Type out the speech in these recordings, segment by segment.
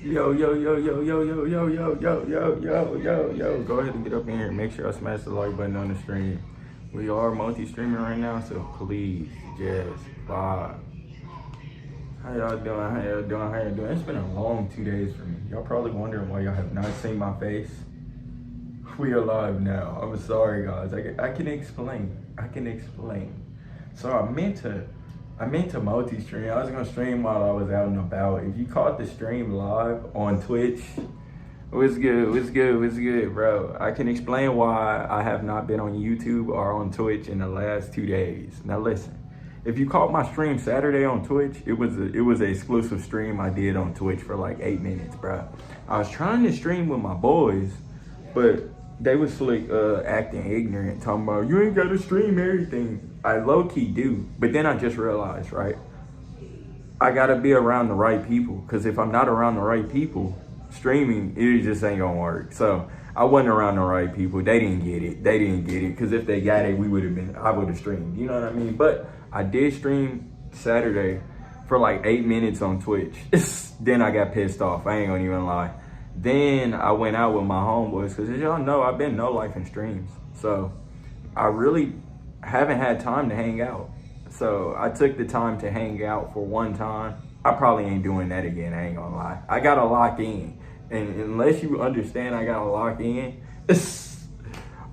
Yo, yo, yo, yo, yo, yo, yo, yo, yo, yo, yo, yo, yo. Go ahead and get up in here. Make sure I smash the like button on the stream. We are multi-streaming right now, so please just vibe. How y'all doing? How y'all doing? How y'all doing? It's been a long 2 days for me. Y'all probably wondering why y'all have not seen my face. We are live now. I'm sorry, guys. I can explain. I can explain. So I meant to multi-stream. I was gonna stream while I was out and about. If you caught the stream live on Twitch, what's good? What's good? What's good, bro? I can explain why I have not been on YouTube or on Twitch in the last 2 days. Now listen, if you caught my stream Saturday on Twitch, it was an exclusive stream I did on Twitch for like 8 minutes, bro. I was trying to stream with my boys, but they was like acting ignorant, talking about you ain't gotta stream everything. I low key do, but then I just realized, right? I gotta be around the right people, because if I'm not around the right people, streaming it just ain't gonna work. So I wasn't around the right people. They didn't get it. They didn't get it, because if they got it, I would have streamed. You know what I mean? But I did stream Saturday for like 8 minutes on Twitch. Then I got pissed off. I ain't gonna even lie. Then I went out with my homeboys, because as y'all know, I've been no life in streams. So I really haven't had time to hang out. So I took the time to hang out for one time. I probably ain't doing that again, I ain't gonna lie. I gotta lock in. And unless you understand I gotta lock in,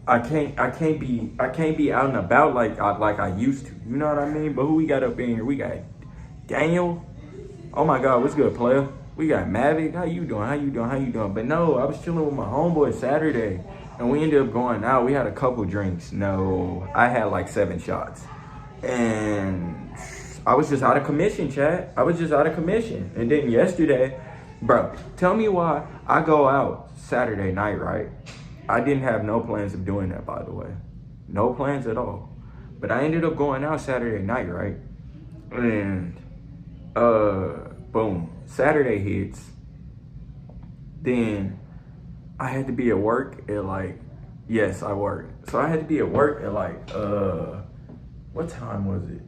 I can't be out and about like I used to. You know what I mean? But who we got up in here? We got Daniel. Oh my God, what's good, player? We got Mavic. How you doing? How you doing? How you doing? But no, I was chilling with my homeboy Saturday, and we ended up going out. We had a couple drinks. No, I had like 7 shots, and I was just out of commission, chat. I was just out of commission. And then yesterday, bro, tell me why I go out Saturday night, right? I didn't have no plans of doing that, by the way. No plans at all. But I ended up going out Saturday night, right? And boom, Saturday hits. Then I had to be at work at like, yes, I work. So I had to be at work at like, what time was it?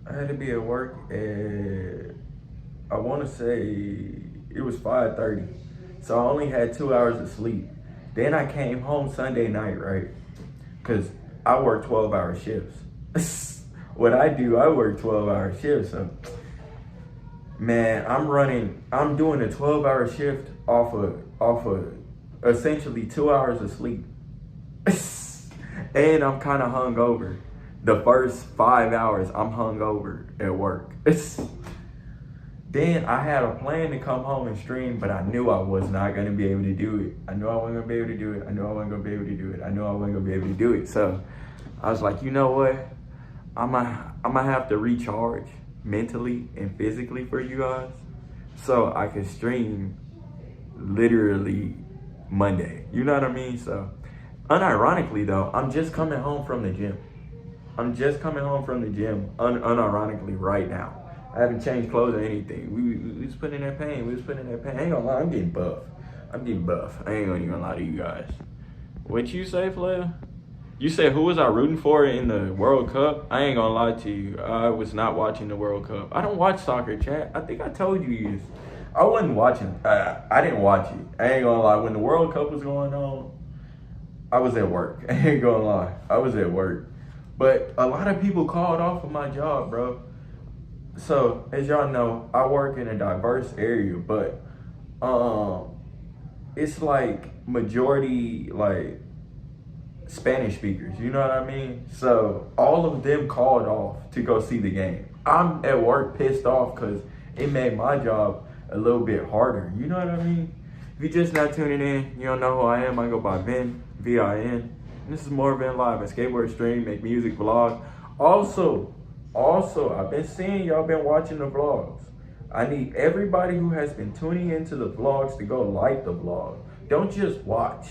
I had to be at work at, I want to say it was 5:30. So I only had 2 hours of sleep. Then I came home Sunday night, right? Because I work 12-hour shifts. What I do, I work 12-hour shifts. So, man, I'm doing a 12-hour shift off of essentially 2 hours of sleep. And I'm kind of hungover. The first 5 hours, I'm hungover at work. Then I had a plan to come home and stream, but I knew I was not going to be able to do it. I knew I wasn't going to be able to do it. I knew I wasn't going to be able to do it. I knew I wasn't going to be able to do it. So I was like, you know what? I'm gonna have to recharge mentally and physically for you guys, so I can stream literally Monday. You know what I mean? So unironically though, I'm just coming home from the gym. I'm just coming home from the gym unironically right now. I haven't changed clothes or anything. We was putting in that pain. We was putting in that pain. I ain't gonna lie, I'm getting buff. I'm getting buff. I ain't gonna even lie to you guys. What you say, Flair? You said who was I rooting for in the World Cup? I ain't gonna lie to you. I was not watching the World Cup. I don't watch soccer, chat. I think I told you this. I wasn't watching. I didn't watch it. I ain't gonna lie. When the World Cup was going on, I was at work. I ain't gonna lie. I was at work. But a lot of people called off of my job, bro. So as y'all know, I work in a diverse area, but it's like majority like Spanish speakers, you know what I mean? So all of them called off to go see the game. I'm at work pissed off because it made my job a little bit harder, you know what I mean? If you're just not tuning in, you don't know who I am. I go by Vin, V-I-N. And this is more Vin Live, a skateboard stream, make music, vlog. Also, I've been seeing y'all been watching the vlogs. I need everybody who has been tuning into the vlogs to go like the vlog. Don't just watch.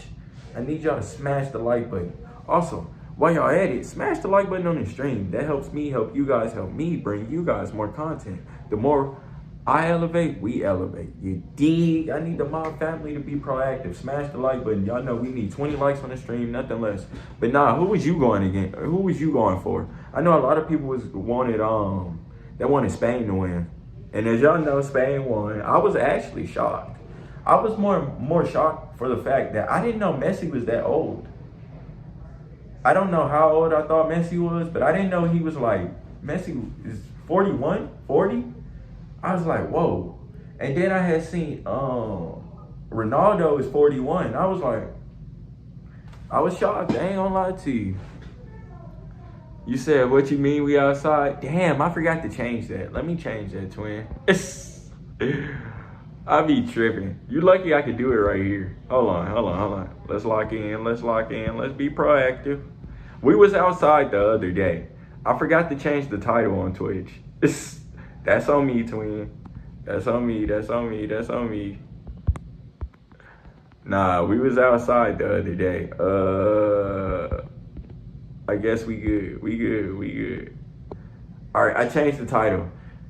I need y'all to smash the like button. Also, while y'all at it, smash the like button on the stream. That helps me help you guys, help me bring you guys more content. The more I elevate, we elevate. You dig? I need the mob family to be proactive. Smash the like button. Y'all know we need 20 likes on the stream, nothing less. But nah, who was you going against? Who was you going for? I know a lot of people wanted Spain to win. And as y'all know, Spain won. I was actually shocked. I was more shocked for the fact that I didn't know Messi was that old. I don't know how old I thought Messi was, but I didn't know he was like, Messi is 41, 40. I was like, whoa. And then I had seen Ronaldo is 41. I was shocked. I ain't gonna lie to you. You said, what you mean we outside? Damn, I forgot to change that. Let me change that, twin. I be tripping. You lucky I could do it right here. Hold on. Let's lock in. Let's be proactive. We was outside the other day. I forgot to change the title on Twitch. That's on me, twin. That's on me. Nah, we was outside the other day. I guess we good. All right, I changed the title.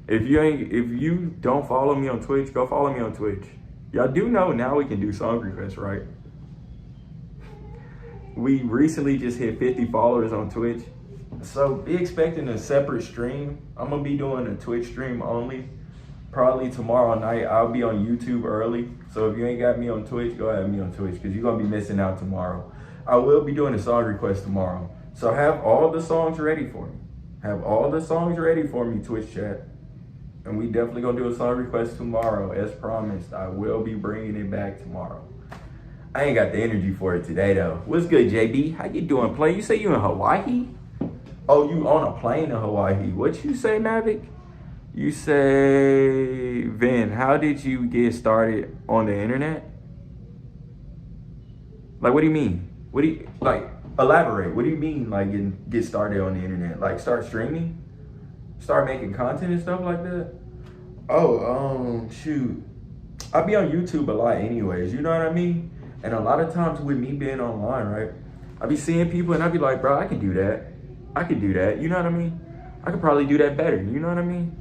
If you don't follow me on Twitch, go follow me on Twitch. Y'all do know now we can do song requests, right? We recently just hit 50 followers on Twitch. So be expecting a separate stream. I'm gonna be doing a Twitch stream only. Probably tomorrow night. I'll be on YouTube early. So if you ain't got me on Twitch, go ahead me on Twitch because you're gonna be missing out tomorrow. I will be doing a song request tomorrow. So have all the songs ready for me. Twitch chat. And we definitely gonna do a song request tomorrow, as promised. I will be bringing it back tomorrow. I ain't got the energy for it today though. What's good, JB? How you doing, play? You say you in Hawaii? Oh, you on a plane in Hawaii. What you say, Mavic? You say, Vin, how did you get started on the internet? Like, what do you mean? Elaborate. What do you mean, like, get started on the internet? Like, start streaming? Start making content and stuff like that? Oh, shoot. I be on YouTube a lot anyways, you know what I mean? And a lot of times with me being online, right? I be seeing people and I be like, bro, I can do that. You know what I mean? I could probably do that better, you know what I mean?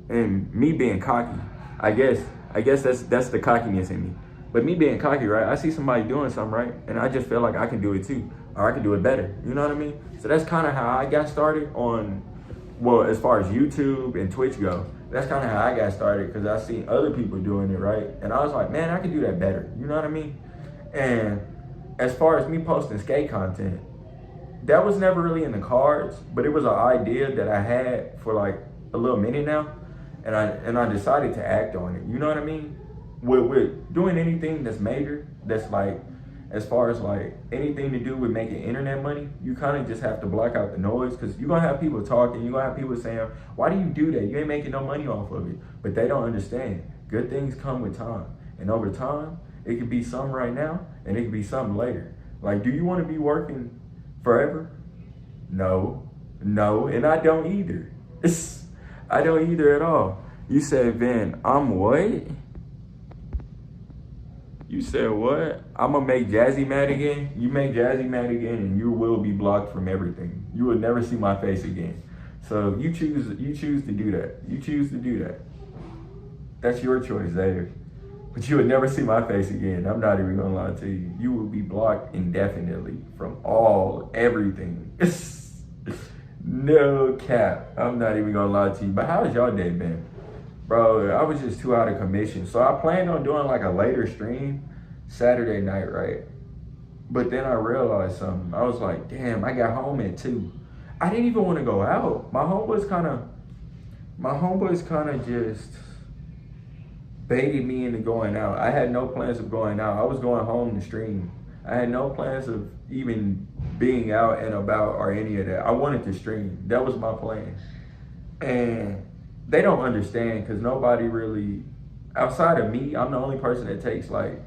And me being cocky, I guess that's the cockiness in me. But me being cocky, right? I see somebody doing something, right? And I just feel like I can do it too. Or I can do it better, you know what I mean? So that's kind of how I got started on, well, as far as YouTube and Twitch go. That's kind of how I got started because I seen other people doing it, right? And I was like, man, I can do that better, you know what I mean? And as far as me posting skate content, that was never really in the cards, but it was an idea that I had for like a little minute now. And I decided to act on it, you know what I mean? With doing anything that's major, that's like, as far as like anything to do with making internet money, you kind of just have to block out the noise because you're going to have people talking, you're going to have people saying, why do you do that? You ain't making no money off of it. But they don't understand. Good things come with time. And over time, it could be something right now and it could be something later. Like, do you want to be working forever? No, and I don't either. I don't either at all. You said, Vin, I'm what? You said what? I'm gonna make Jazzy mad again? You make Jazzy mad again and you will be blocked from everything. You will never see my face again. So you choose to do that. You choose to do that. That's your choice, Dave. But you would never see my face again. I'm not even gonna lie to you. You will be blocked indefinitely from everything. No cap. I'm not even gonna lie to you. But how's y'all day been? Bro, I was just too out of commission. So I planned on doing like a later stream Saturday night, right? But then I realized something. I was like, damn, I got home at 2. I didn't even want to go out. My homeboys kind of just baited me into going out. I had no plans of going out. I was going home to stream. I had no plans of even being out and about or any of that. I wanted to stream. That was my plan. And they don't understand because nobody really, outside of me, I'm the only person that takes like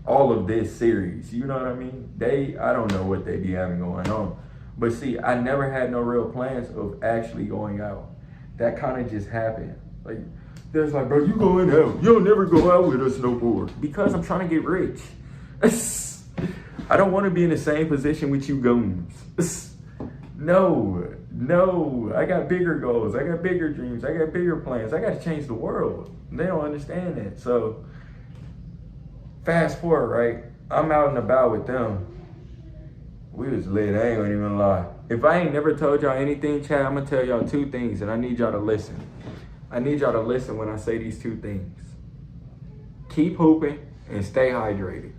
all of this serious. You know what I mean? I don't know what they be having going on. But see, I never had no real plans of actually going out. That kind of just happened. Like, there's like, bro, you going out. You'll never go out with us no more. Because I'm trying to get rich. I don't want to be in the same position with you goons. No, I got bigger goals. I got bigger dreams. I got bigger plans. I got to change the world. They don't understand that. So fast forward, right? I'm out and about with them. We was lit. I ain't gonna even lie. If I ain't never told y'all anything, Chad, I'm gonna tell y'all 2 things and I need y'all to listen. I need y'all to listen when I say these 2 things. Keep hooping and stay hydrated.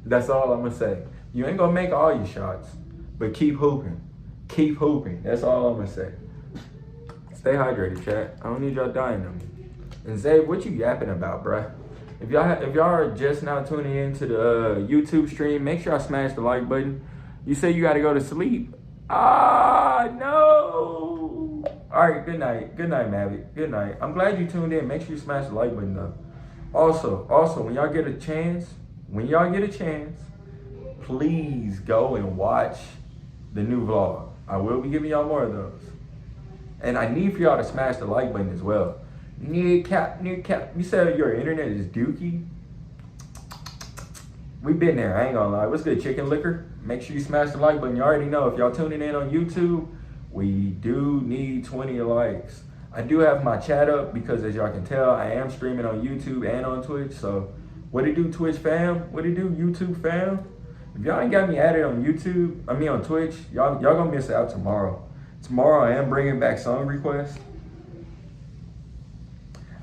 That's all I'm gonna say. You ain't gonna make all your shots, but keep hooping. Keep hooping. That's all I'm gonna say. Stay hydrated, chat. I don't need y'all dying on me. And Zay, what you yapping about, bruh? If y'all are just now tuning in to the YouTube stream, make sure I smash the like button. You say you gotta go to sleep. No. All right, good night. Good night, Mavic. Good night. I'm glad you tuned in. Make sure you smash the like button though. Also, when y'all get a chance, please go and watch the new vlog. I will be giving y'all more of those. And I need for y'all to smash the like button as well. New cap. You said your internet is dookie? We been there, I ain't gonna lie. What's good, Chicken Liquor? Make sure you smash the like button. You already know, if y'all tuning in on YouTube, we do need 20 likes. I do have my chat up because as y'all can tell, I am streaming on YouTube and on Twitch. So what it do, Twitch fam? What it do, YouTube fam? If y'all ain't got me added on YouTube, on Twitch, y'all gonna miss out tomorrow. Tomorrow I am bringing back song requests.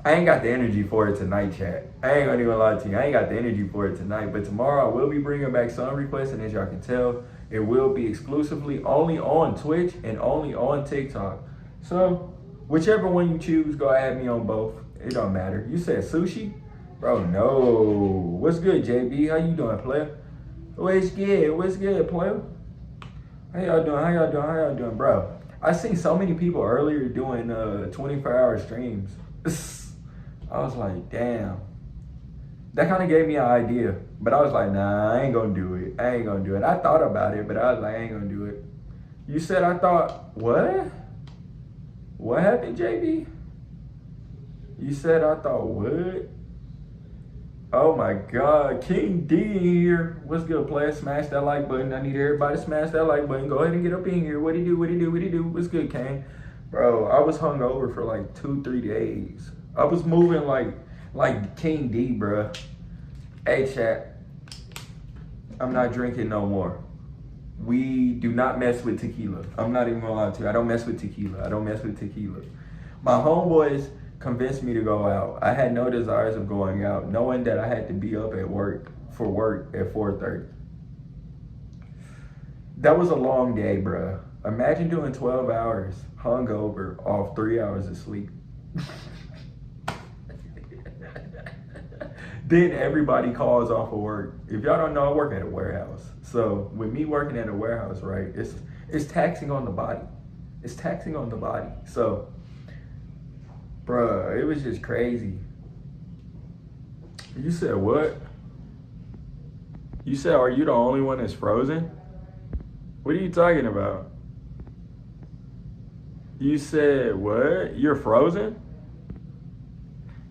I ain't got the energy for it tonight, chat. I ain't gonna even lie to you. I ain't got the energy for it tonight. But tomorrow I will be bringing back song requests, and as y'all can tell, it will be exclusively only on Twitch and only on TikTok. So whichever one you choose, go add me on both. It don't matter. You said sushi? Bro, no. What's good, JB? How you doing, player? What's good, player? How y'all doing, bro? I seen so many people earlier doing 24-hour streams. I was like, damn. That kind of gave me an idea. But I was like, nah, I ain't gonna do it. I thought about it, but I was like, I ain't gonna do it. You said I thought, what? What happened, JB? You said I thought what? Oh my God, King D here. What's good, player? Smash that like button. I need everybody to smash that like button. Go ahead and get up in here. What do you do? What's good, Kane? Bro, I was hungover for like 2-3 days. I was moving like King D, bro. Hey, chat. I'm not drinking no more. We do not mess with tequila. I'm not even gonna lie to you. I don't mess with tequila. My homeboys convinced me to go out. I had no desires of going out, knowing that I had to be up at work at 4:30. That was a long day, bruh. Imagine doing 12 hours hungover off 3 hours of sleep. Then everybody calls off of work. If y'all don't know, I work at a warehouse. So with me working at a warehouse, right, it's taxing on the body. So, bruh, it was just crazy. You said what? You said, are you the only one that's frozen? What are you talking about? You said what? You're frozen?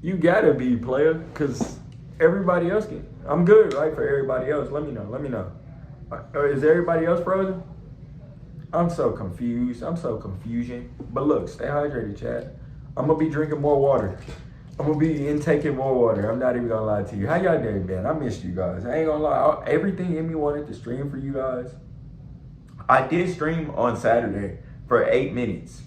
You gotta be, player, because everybody else can. I'm good, right, for everybody else. Let me know. Is everybody else frozen? I'm so confused. But look, stay hydrated, chat. I'm going to be drinking more water. I'm going to be intaking more water. I'm not even going to lie to you. How y'all day been? I missed you guys. I ain't going to lie. Everything in me wanted to stream for you guys. I did stream on Saturday for 8 minutes.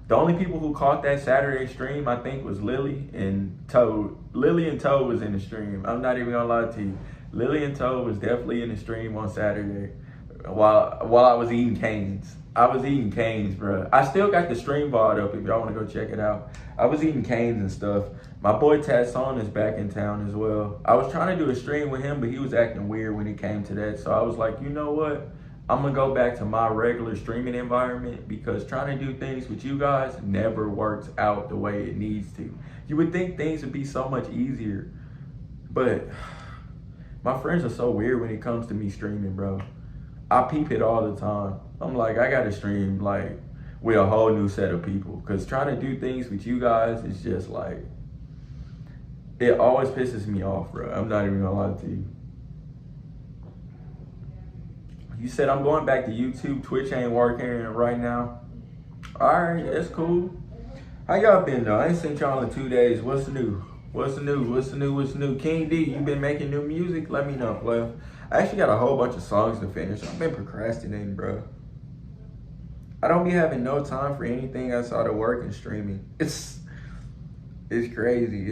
The only people who caught that Saturday stream, I think, was Lily and Toad. Lily and Toad was in the stream. I'm not even going to lie to you. Lily and Toad was definitely in the stream on Saturday while I was eating canes. I was eating canes, bro. I still got the stream VOD up if y'all want to go check it out. I was eating canes and stuff. My boy Tasson is back in town as well. I was trying to do a stream with him, but he was acting weird when it came to that. So I was like, you know what? I'm going to go back to my regular streaming environment because trying to do things with you guys never works out the way it needs to. You would think things would be so much easier, but my friends are so weird when it comes to me streaming, bro. I peep it all the time. I'm like, I got to stream like with a whole new set of people because trying to do things with you guys is just like, it always pisses me off, bro. I'm not even going to lie to you. You said I'm going back to YouTube. Twitch ain't working right now. All right, that's cool. How y'all been though? I ain't seen y'all in 2 days. What's new? King D, you been making new music? Let me know, player. I actually got a whole bunch of songs to finish. I've been procrastinating, bro. I don't be having no time for anything outside of work and streaming. It's crazy.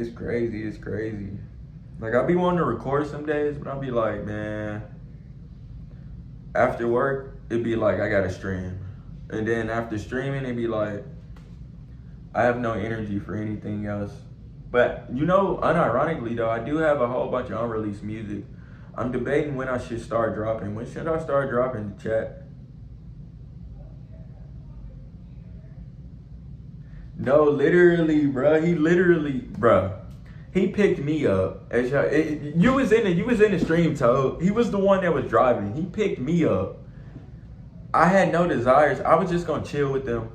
Like, I be wanting to record some days, but I'll be like, man, after work, it'd be like, I gotta stream. And then after streaming, it'd be like, I have no energy for anything else. But, you know, unironically, though, I do have a whole bunch of unreleased music. I'm debating when I should start dropping. When should I start dropping, chat? No, literally, bro. He picked me up. As you was in the stream, Toad. He was the one that was driving. He picked me up. I had no desires. I was just gonna chill with them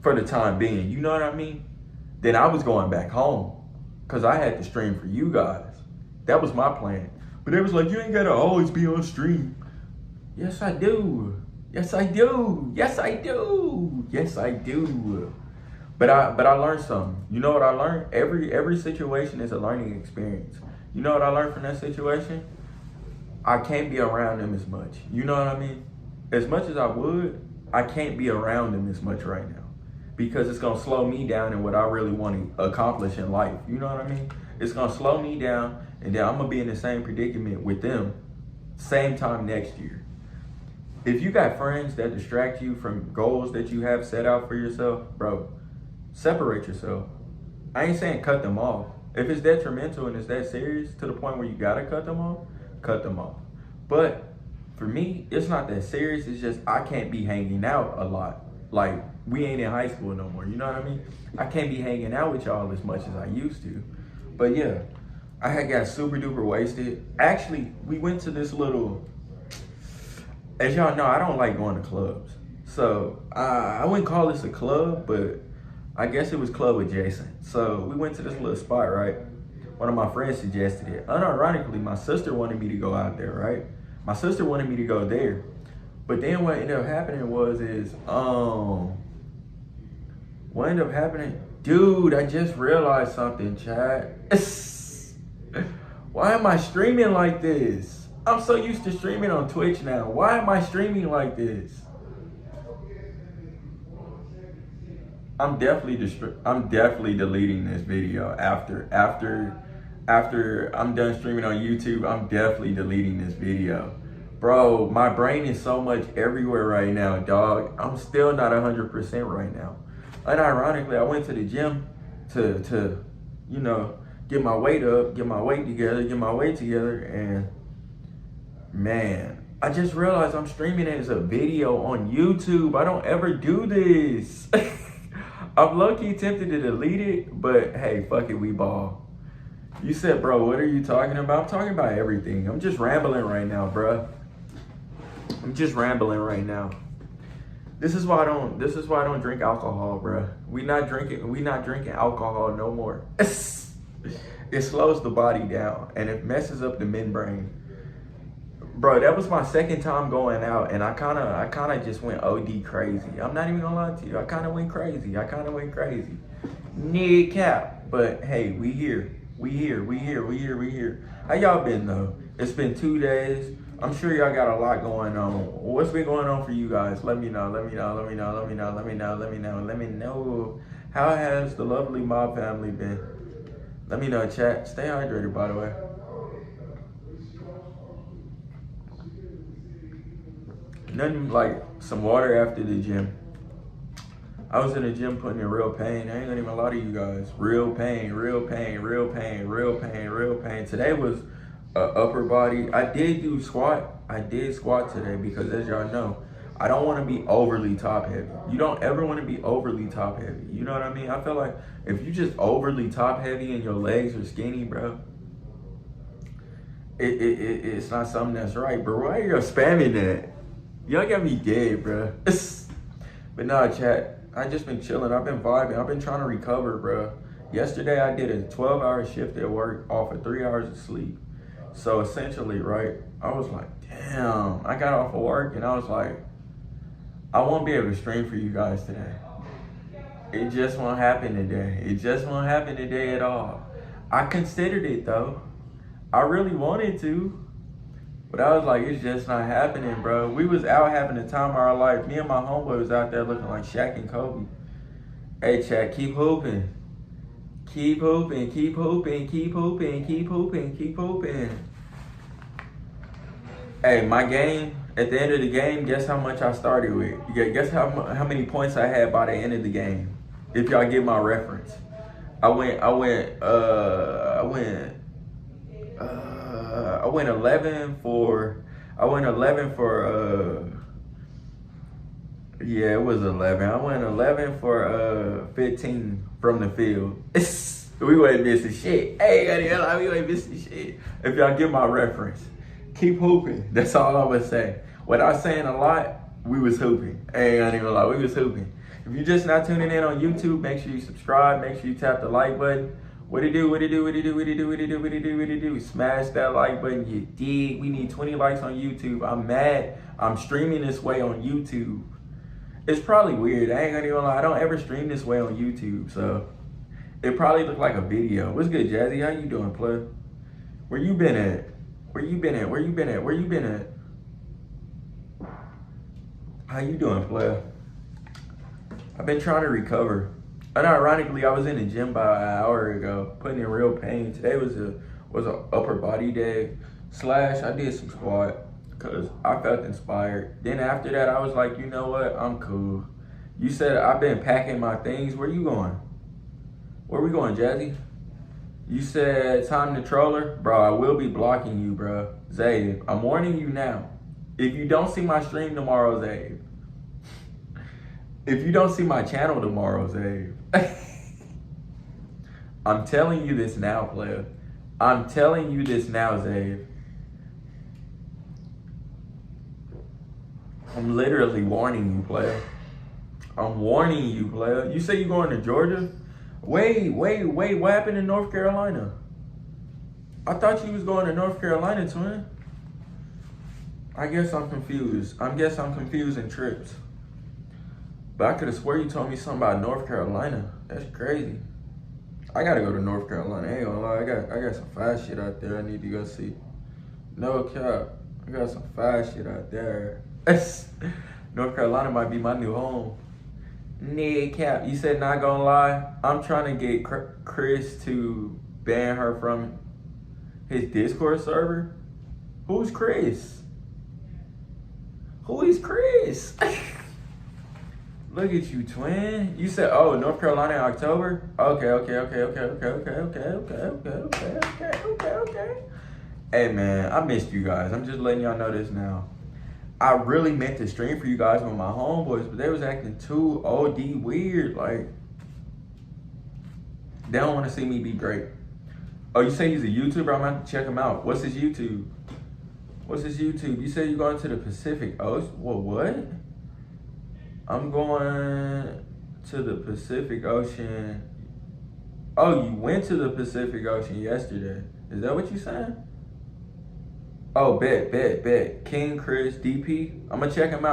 for the time being. You know what I mean? Then I was going back home because I had to stream for you guys. That was my plan. But they was like, you ain't gotta always be on stream. Yes, I do. Yes, I do. Yes, I do. Yes, I do. But I learned something. You know what I learned? Every situation is a learning experience. You know what I learned from that situation? I can't be around them as much. You know what I mean? As much as I would, I can't be around them as much right now. Because it's gonna slow me down in what I really want to accomplish in life. You know what I mean? It's gonna slow me down, and then I'm gonna be in the same predicament with them same time next year. If you got friends that distract you from goals that you have set out for yourself, bro, separate yourself. I ain't saying cut them off. If it's detrimental and it's that serious to the point where you gotta cut them off, cut them off. But for me, it's not that serious. It's just I can't be hanging out a lot. Like, we ain't in high school no more. You know what I mean? I can't be hanging out with y'all as much as I used to. But yeah, I had got super duper wasted. Actually, we went to this little, as y'all know, I don't like going to clubs. So I wouldn't call this a club, but I guess it was club adjacent. So we went to this little spot, right? One of my friends suggested it. Unironically, my sister wanted me to go out there, right? My sister wanted me to go there. But then what ended up happening what ended up happening? Dude, I just realized something, chat. Why am I streaming like this? I'm so used to streaming on Twitch now. Why am I streaming like this? I'm definitely deleting this video after I'm done streaming on YouTube. I'm definitely deleting this video. Bro, my brain is so much everywhere right now, dog. I'm still not 100% right now. Unironically, I went to the gym to you know, get my weight up, get my weight together, and man, I just realized I'm streaming it as a video on YouTube. I don't ever do this. I'm low-key tempted to delete it, but hey, fuck it, we ball. You said, bro, what are you talking about? I'm talking about everything. I'm just rambling right now, bro. I'm just rambling right now. This is why I don't drink alcohol, bro. We not drinking alcohol no more. It slows the body down and it messes up the membrane. Bro, that was my second time going out, and I kinda just went OD crazy. I'm not even gonna lie to you. I kinda went crazy. Nigga cap. But hey, we here. How y'all been though? It's been 2 days. I'm sure y'all got a lot going on. What's been going on for you guys? Let me know. How has the lovely mob family been? Let me know, chat. Stay hydrated, by the way. Nothing like some water after the gym. I was in the gym putting in real pain. I ain't gonna even lie to you guys. Real pain. Today was upper body. I did squat today because, as y'all know, I don't want to be overly top heavy. You don't ever want to be overly top heavy. You know what I mean? I feel like if you just overly top heavy and your legs are skinny, bro, it's not something that's right, bro. Why are you spamming that? Y'all got me dead, bro. But nah, chat, I just been chilling. I've been vibing. I've been trying to recover, bro. Yesterday, I did a 12-hour shift at work off of 3 hours of sleep. So essentially, right, I was like, damn. I got off of work and I was like, I won't be able to stream for you guys today. It just won't happen today at all. I considered it, though. I really wanted to. But I was like, it's just not happening, bro. We was out having the time of our life. Me and my homeboy was out there looking like Shaq and Kobe. Hey, chat, keep hooping. Keep hooping, keep hooping, keep hooping, keep hooping, keep hooping. Hey, my game, at the end of the game, guess how much I started with? Guess how many points I had by the end of the game? If y'all get my reference. I went 11 for, yeah, it was 11. I went 11 for 15 from the field. We wasn't missing shit. Hey, we wasn't missing shit. If y'all get my reference, keep hooping. That's all I would say. Without saying a lot, we was hooping. Hey, I ain't gonna lie, we was hooping. If you're just not tuning in on YouTube, make sure you subscribe. Make sure you tap the like button. What it do? Smash that like button, you dig? We need 20 likes on YouTube. I'm mad. I'm streaming this way on YouTube. It's probably weird. I ain't gonna even lie. I don't ever stream this way on YouTube, so it probably looked like a video. What's good, Jazzy? How you doing, plug? Where you been at? Where you been at? How you doing, plug? I've been trying to recover. Unironically, I was in the gym about an hour ago, putting in real pain. Today was a upper body day. / I did some squat because I felt inspired. Then after that, I was like, you know what? I'm cool. You said I've been packing my things. Where you going? Where we going, Jazzy? You said time to troller? Bro, I will be blocking you, bro. Zayd, I'm warning you now. If you don't see my stream tomorrow, Zayd. If you don't see my channel tomorrow, Zayd. I'm telling you this now, player. I'm telling you this now, Zayd. I'm literally warning you, player. I'm warning you, player. You say you going to Georgia? Wait. What happened in North Carolina? I thought you was going to North Carolina, twin. I guess I'm confused. I'm confusing trips. But I could have swore you told me something about North Carolina. That's crazy. I gotta go to North Carolina. I ain't gonna lie. I got some fast shit out there I need to go see. No cap. I got some fast shit out there. North Carolina might be my new home. Nah, cap. You said not gonna lie. I'm trying to get Chris to ban her from his Discord server. Who's Chris? Who is Chris? Look at you, twin. You said, oh, North Carolina in October? Okay. Hey, man, I missed you guys. I'm just letting y'all know this now. I really meant to stream for you guys with my homeboys, but they was acting too OD weird. Like, they don't want to see me be great. Oh, you say he's a YouTuber? I'm going to have to check him out. What's his YouTube? You said you're going to the Pacific Ocean? Well, what? I'm going to the Pacific Ocean. Oh, you went to the Pacific Ocean yesterday. Is that what you saying? Oh, bet. King Chris DP. I'm going to check him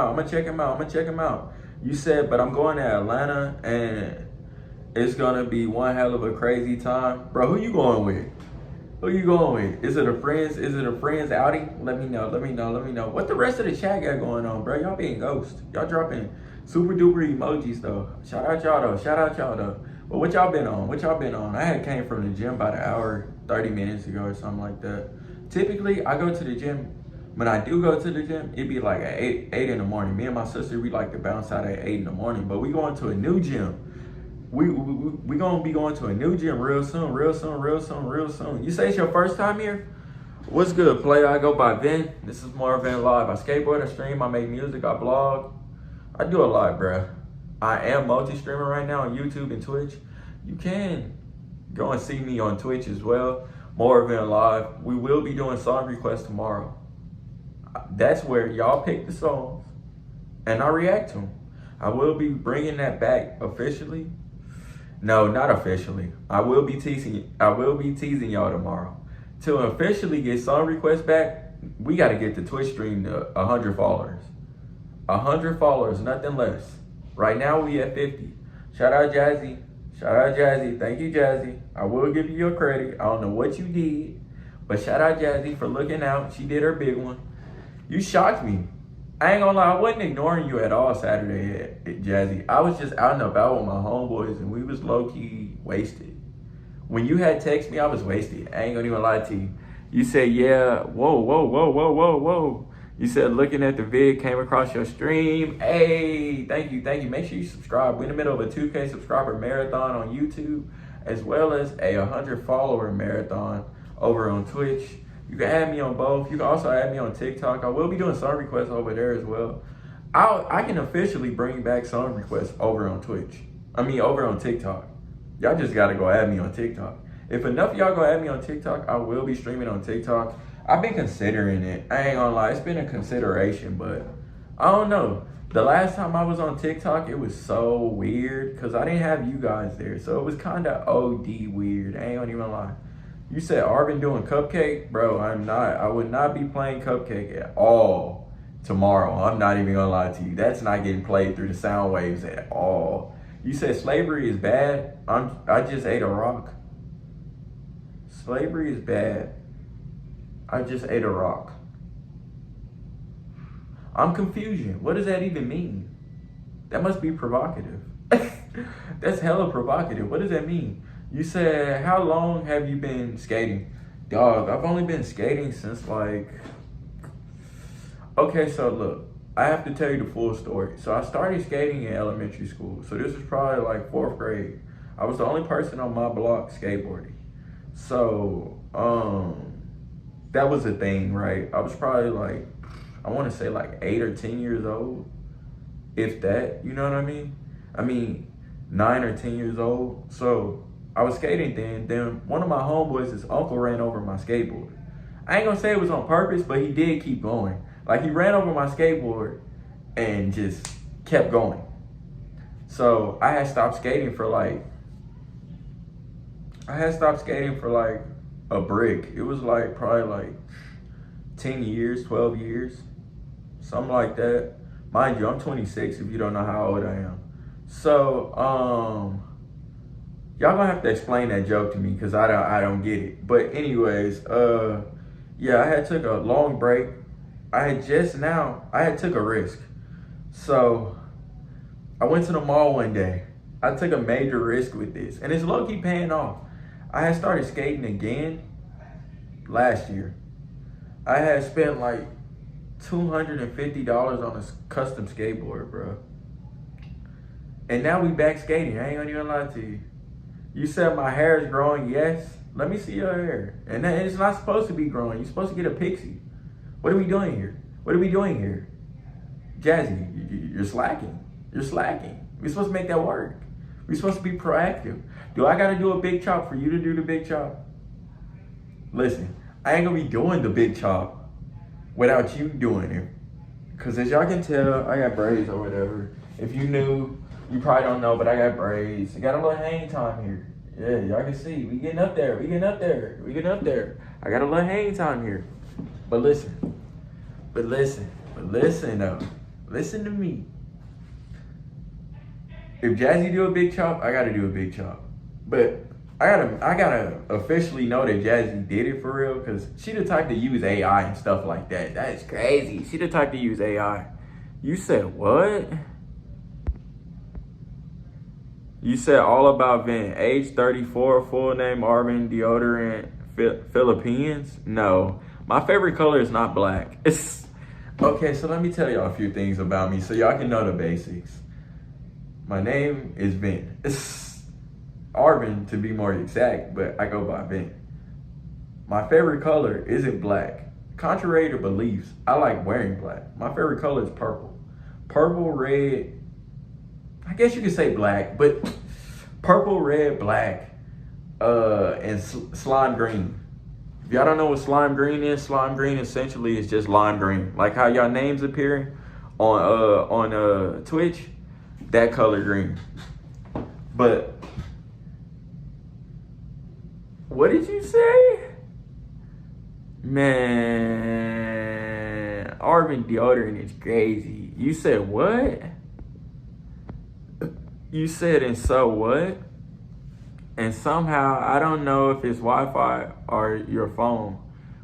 out. You said, but I'm going to Atlanta and it's going to be one hell of a crazy time. Bro, who you going with? Is it a friends outing? Let me know. What the rest of the chat got going on, bro? Y'all being ghost. Y'all dropping super duper emojis though. Shout out y'all though. But what y'all been on? I had came from the gym about an hour, 30 minutes ago or something like that. Typically, I go to the gym. When I do go to the gym, it'd be like at 8 in the morning. Me and my sister, we like to bounce out at 8 in the morning. But we going to a new gym. We gonna be going to a new gym real soon. You say it's your first time here? What's good, player? I go by Vin. This is more Vin Live. I skateboard, I stream, I make music, I blog. I do a lot, bruh. I am multi-streaming right now on YouTube and Twitch. You can go and see me on Twitch as well. More Vin Live. We will be doing song requests tomorrow. That's where y'all pick the songs and I react to them. I will be bringing that back officially. No, not officially. I will be teasing y'all tomorrow. To officially get song requests back, we got to get the Twitch stream to 100 followers. 100 followers, nothing less. Right now we at 50. Shout out Jazzy. Thank you, Jazzy. I will give you your credit. I don't know what you did, but shout out Jazzy for looking out. She did her big one. You shocked me. I ain't gonna lie, I wasn't ignoring you at all Saturday, Jazzy. I was just out and about with my homeboys and we was low-key wasted. When you had text me, I was wasted. I ain't gonna even lie to you. You said, yeah, whoa, whoa, whoa, whoa, whoa, whoa. You said looking at the vid, came across your stream. Hey, thank you, thank you. Make sure you subscribe. We're in the middle of a 2K subscriber marathon on YouTube, as well as a 100 follower marathon over on Twitch. You can add me on both. You can also add me on TikTok. I will be doing song requests over there as well. I can officially bring back song requests over on Twitch. Over on TikTok. Y'all just gotta go add me on TikTok. If enough of y'all go add me on TikTok, I will be streaming on TikTok. I've been considering it. I ain't gonna lie, it's been a consideration, but I don't know. The last time I was on TikTok, it was so weird because I didn't have you guys there. So it was kind of OD weird. I ain't gonna even lie. You said Arvin doing Cupcake? Bro, I'm not. I would not be playing Cupcake at all tomorrow. I'm not even gonna lie to you. That's not getting played through the sound waves at all. You said slavery is bad? I just ate a rock. Slavery is bad. I just ate a rock. I'm confusion. What does that even mean? That must be provocative. That's hella provocative. What does that mean? You said, how long have you been skating? Dog, I've only been skating since like... Okay, so look. I have to tell you the full story. So I started skating in elementary school. So this was probably like 4th grade. I was the only person on my block skateboarding. So, that was a thing, right? I was probably like, I want to say like 8 or 10 years old, if that, you know what I mean? 9 or 10 years old. So I was skating then. Then one of my homeboys, his uncle ran over my skateboard. I ain't gonna say it was on purpose, but he did keep going. Like he ran over my skateboard and just kept going. So I had stopped skating for like a brick. It was like probably like 10 years, 12 years, something like that. Mind you, I'm 26 if you don't know how old I am. So, y'all gonna have to explain that joke to me because I don't get it. But anyways, yeah, I had took a long break. I had took a risk. So I went to the mall one day. I took a major risk with this and it's low-key paying off. I had started skating again last year. I had spent like $250 on a custom skateboard, bro. And now we back skating. I ain't gonna even lie to you. You said my hair is growing, yes. Let me see your hair. And it's not supposed to be growing. You're supposed to get a pixie. What are we doing here? What are we doing here? Jazzy, you're slacking. You're slacking. We're supposed to make that work. We're supposed to be proactive. Do I gotta do a big chop for you to do the big chop? Listen, I ain't gonna be doing the big chop without you doing it. Cause as y'all can tell, I got braids or whatever. If you knew, you probably don't know, but I got braids. I got a little hang time here. Yeah, y'all can see, we getting up there, we getting up there, we getting up there. I got a little hang time here. But listen though, listen to me. If Jazzy do a big chop, I gotta do a big chop. But I gotta officially know that Jazzy did it for real, cause she the type to use AI and stuff like that. That's crazy. She the type to use AI. You said what? You said all about Vin. Age 34, full name Arvin, deodorant, Philippines? No. My favorite color is not black. It's okay, so let me tell y'all a few things about me so y'all can know the basics. My name is Vin. It's Arvin to be more exact, but I go by Vin. My favorite color isn't black. Contrary to beliefs, I like wearing black. My favorite color is purple. Purple, red, I guess you could say black, but purple, red, black, and slime green. If y'all don't know what slime green essentially is just lime green. Like how y'all names appearing on Twitch, that color green. But what did you say? Man, Arvin deodorant is crazy. You said what? You said, and so what? And somehow, I don't know if it's Wi-Fi or your phone.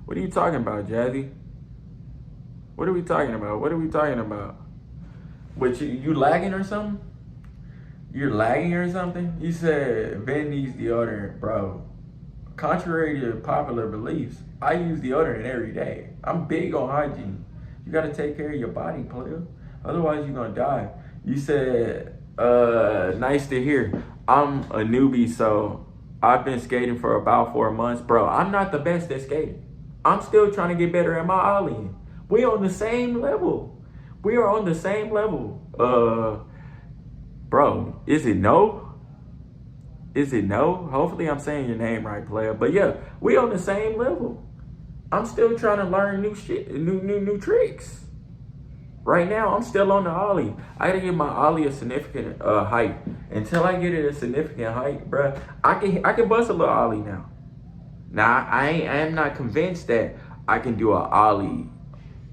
What are you talking about, Jazzy? What are we talking about? What are we talking about? What, you lagging or something? You're lagging or something? You said, Vin needs deodorant, bro. contrary to popular beliefs, I use deodorant every day. I'm big on hygiene. You gotta take care of your body, player. Otherwise, you're gonna die. You said, nice to hear. I'm a newbie, so I've been skating for about 4 months. Bro, I'm not the best at skating. I'm still trying to get better at my ollieing. We on the same level. We are on the same level. Bro, is it no? Is it no? Hopefully I'm saying your name right, player. But yeah, we on the same level. I'm still trying to learn new shit, new tricks. Right now, I'm still on the ollie. I gotta get my ollie a significant height. Until I get it a significant height, bruh, I can bust a little ollie now. Now, I am not convinced that I can do an ollie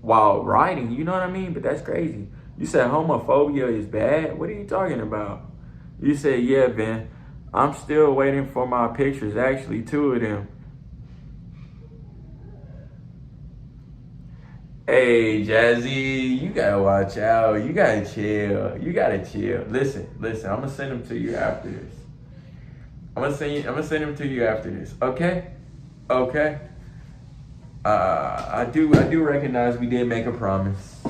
while riding. You know what I mean? But that's crazy. You said homophobia is bad? What are you talking about? You said, yeah, Ben. I'm still waiting for my pictures. Actually, 2 of them. Hey, Jazzy, you gotta watch out. You gotta chill. You gotta chill. Listen. I'm gonna send them to you after this. I'm gonna send them to you after this. Okay. I do recognize we did make a promise.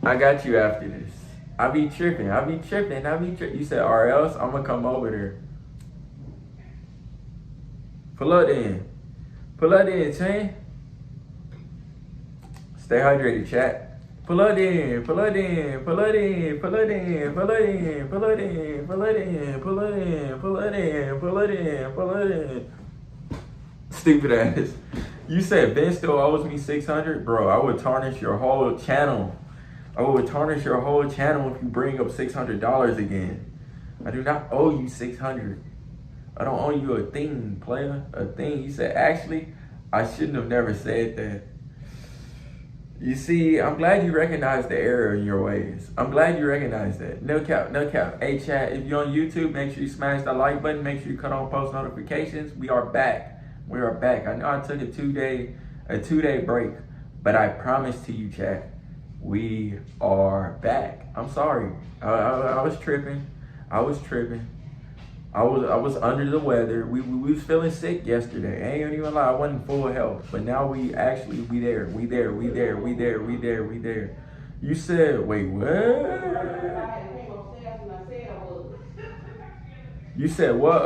I got you after this. I be tripping. You said, or else I'm gonna come over there. Pull up in, Chain. Stay hydrated, chat. Pull it in. Stupid ass. You said Ben still owes me 600? Bro, I would tarnish your whole channel. If you bring up $600 again. I do not owe you 600. I don't owe you a thing, player. A thing. You said, actually, I shouldn't have never said that. You see, I'm glad you recognize the error in your ways. I'm glad you recognize that. No cap. Hey, chat, if you're on YouTube, make sure you smash that like button. Make sure you cut on post notifications. We are back. I know I took a two-day break, but I promise to you, chat, we are back. I'm sorry. I was tripping. I was under the weather. We was feeling sick yesterday. I ain't even lie. I wasn't full of health. But now we there. You said, wait, what? You said what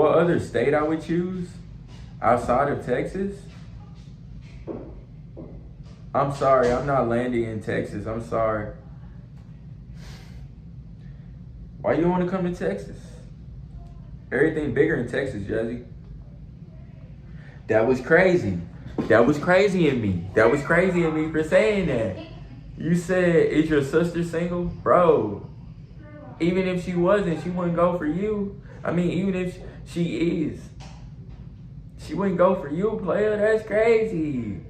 other state I would choose outside of Texas? I'm sorry, I'm not landing in Texas. I'm sorry. Why you want to come to Texas? Everything bigger in Texas, Jazzy. That was crazy. That was crazy in me for saying that. You said, is your sister single? Bro, even if she wasn't, she wouldn't go for you. I mean, even if she is, she wouldn't go for you, player. That's crazy.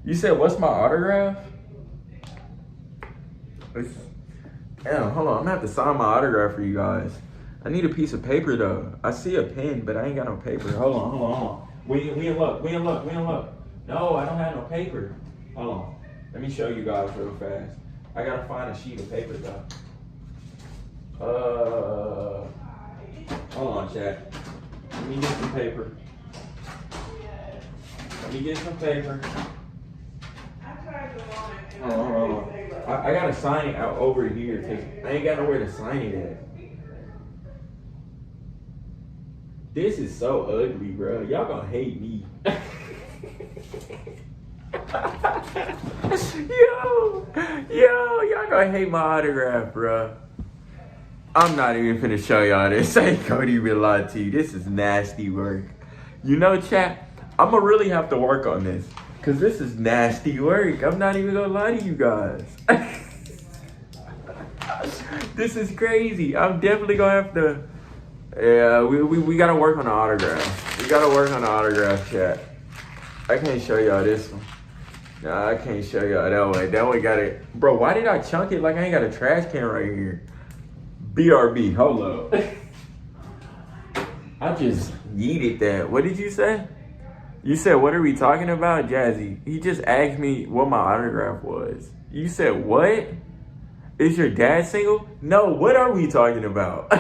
You said, what's my autograph? Damn, hold on. I'm gonna have to sign my autograph for you guys. I need a piece of paper though. I see a pen, but I ain't got no paper. Hold on. We in luck. No, I don't have no paper. Hold on. Let me show you guys real fast. I gotta find a sheet of paper though. Hold on, chat. Let me get some paper. Hold on. I gotta sign it out over here because I ain't got nowhere to sign it at. This is so ugly, bro. Y'all gonna hate me. Yo, y'all gonna hate my autograph, bro. I'm not even finna show y'all this. I ain't gonna even lie to you. This is nasty work. You know, chat, I'ma really have to work on this. Cause this is nasty work. I'm not even gonna lie to you guys. This is crazy. I'm definitely gonna have to. Yeah, we gotta work on the autograph. We gotta work on the autograph, chat. I can't show y'all this one. Nah, I can't show y'all that way. That way got it. Bro, why did I chunk it like I ain't got a trash can right here? BRB, hold up. I just yeeted that. What did you say? You said, what are we talking about, Jazzy? He just asked me what my autograph was. You said, what? Is your dad single? No, what are we talking about?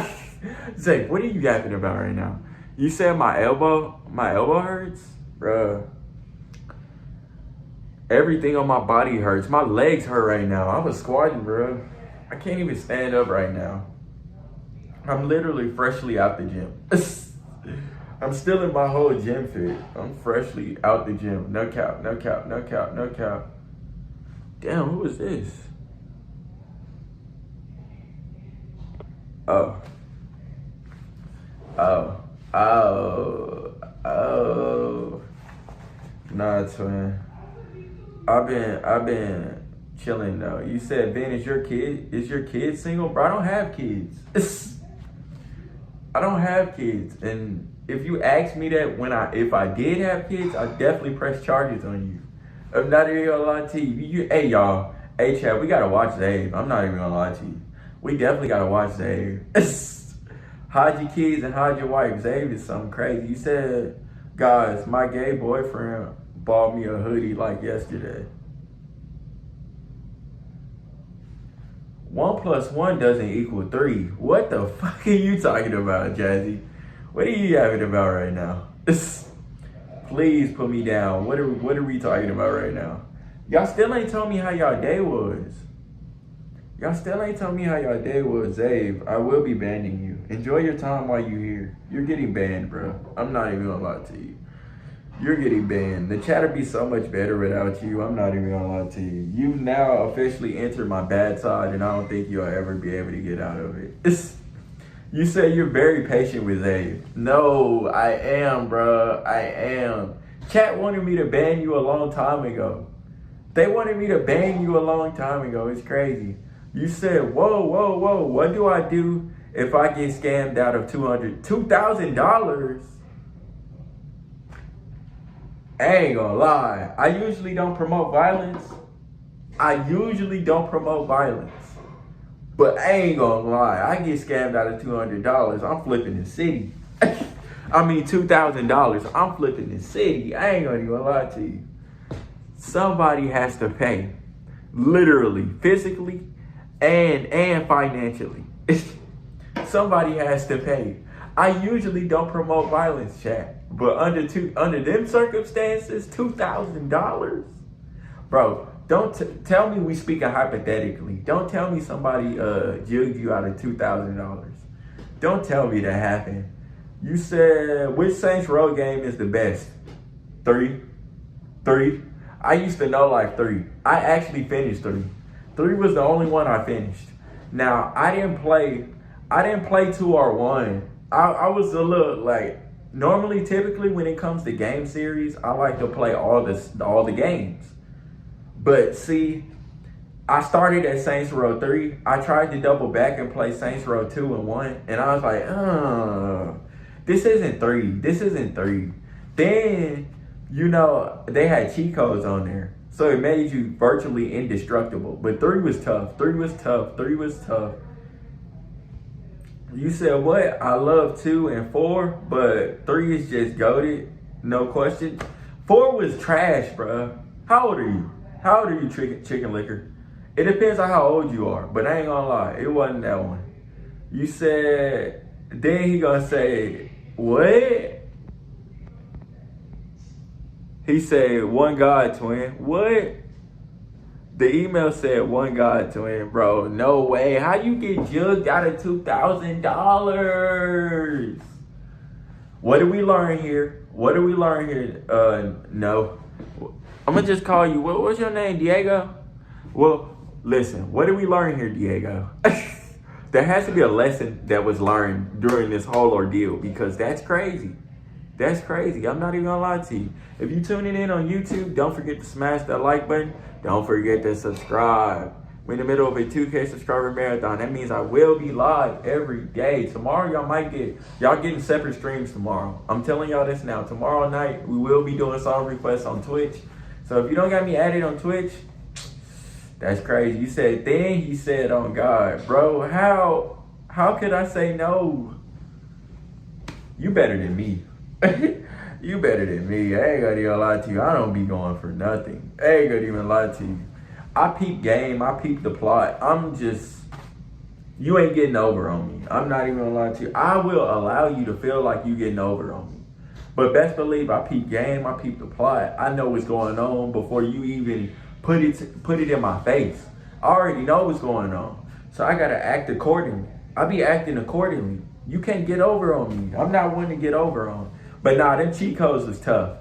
Zach, what are you yapping about right now? You said my elbow hurts? Bruh. Everything on my body hurts. My legs hurt right now. I was squatting, bro. I can't even stand up right now. I'm literally freshly out the gym. I'm still in my whole gym fit. I'm freshly out the gym. No cap, no cap, no cap, no cap. Damn, who is this? Oh. Nah, twin. I've been chilling though. You said, Ben, is your kid single? Bro, I don't have kids. I don't have kids. And if you ask me that if I did have kids, I'd definitely press charges on you. I'm not even gonna lie to you. Hey y'all, hey Chad, we gotta watch Zave. I'm not even gonna lie to you. We definitely gotta watch Zave. Hide your kids and hide your wife. Zave is something crazy. You said, guys, my gay boyfriend bought me a hoodie like yesterday. 1 + 1 doesn't equal 3. What the fuck are you talking about, Jazzy? What are you yapping about right now? Please put me down. What are we talking about right now? Y'all still ain't told me how y'all day was. Y'all still ain't told me how y'all day was. Zave, I will be banning you. Enjoy your time while you're here. You're getting banned, bro. I'm not even gonna lie to you. You're getting banned. The chat would be so much better without you. I'm not even gonna lie to you. You've now officially entered my bad side, and I don't think you'll ever be able to get out of it. You say you're very patient with Zave. No, I am, bro. I am. Chat wanted me to ban you a long time ago. They wanted me to ban you a long time ago. It's crazy. You said, whoa, whoa, whoa. What do I do if I get scammed out of $2,000? I ain't gonna lie. I usually don't promote violence. But I ain't gonna lie. I get scammed out of $200. I'm flipping the city. I mean, $2,000. I'm flipping the city. I ain't gonna even lie to you. Somebody has to pay. Literally, physically, and financially. Somebody has to pay. I usually don't promote violence, chat. But under them circumstances, $2,000? Bro, don't tell me we speaking hypothetically. Don't tell me somebody jigged you out of $2,000. Don't tell me that happened. You said, which Saints Row game is the best? 3? I used to know like 3. I actually finished 3. 3 was the only one I finished. Now, I didn't play 2 or 1. I was a little like, normally, typically, when it comes to game series, I like to play all the games. But see, I started at Saints Row 3. I tried to double back and play Saints Row 2 and 1. And I was like, this isn't 3. Then, you know, they had cheat codes on there. So it made you virtually indestructible. But 3 was tough. 3 was tough. You said what? I love 2 and 4, but 3 is just goated. No question. 4 was trash, bro. How old are you, Chicken Licker? It depends on how old you are, but I ain't gonna lie. It wasn't that one. You said, then he gonna say, what? He said, one God, twin. What? The email said one God, twin, bro. No way. How you get jugged out of $2,000? What did we learn here? No. I'm gonna just call you. What's your name, Diego? Well, listen. What did we learn here, Diego? There has to be a lesson that was learned during this whole ordeal, because that's crazy. That's crazy. I'm not even gonna lie to you. If you tuning in on YouTube, don't forget to smash that like button. Don't forget to subscribe. We're in the middle of a 2K subscriber marathon. That means I will be live every day. Tomorrow, y'all getting separate streams tomorrow. I'm telling y'all this now. Tomorrow night, we will be doing song requests on Twitch. So if you don't got me added on Twitch, that's crazy. You said then, he said on God. Bro, how could I say no? You better than me. You better than me. I ain't gonna even lie to you. I don't be going for nothing. I ain't gonna even lie to you. I peep game. I peep the plot. I'm just You ain't getting over on me. I'm not even gonna lie to you. I will allow you to feel like you getting over on me. But best believe I peep game, I peep the plot. I know what's going on before you even put it in my face. I already know what's going on. So I gotta act accordingly. I be acting accordingly. You can't get over on me. I'm not one to get over on. But nah, them cheat codes was tough.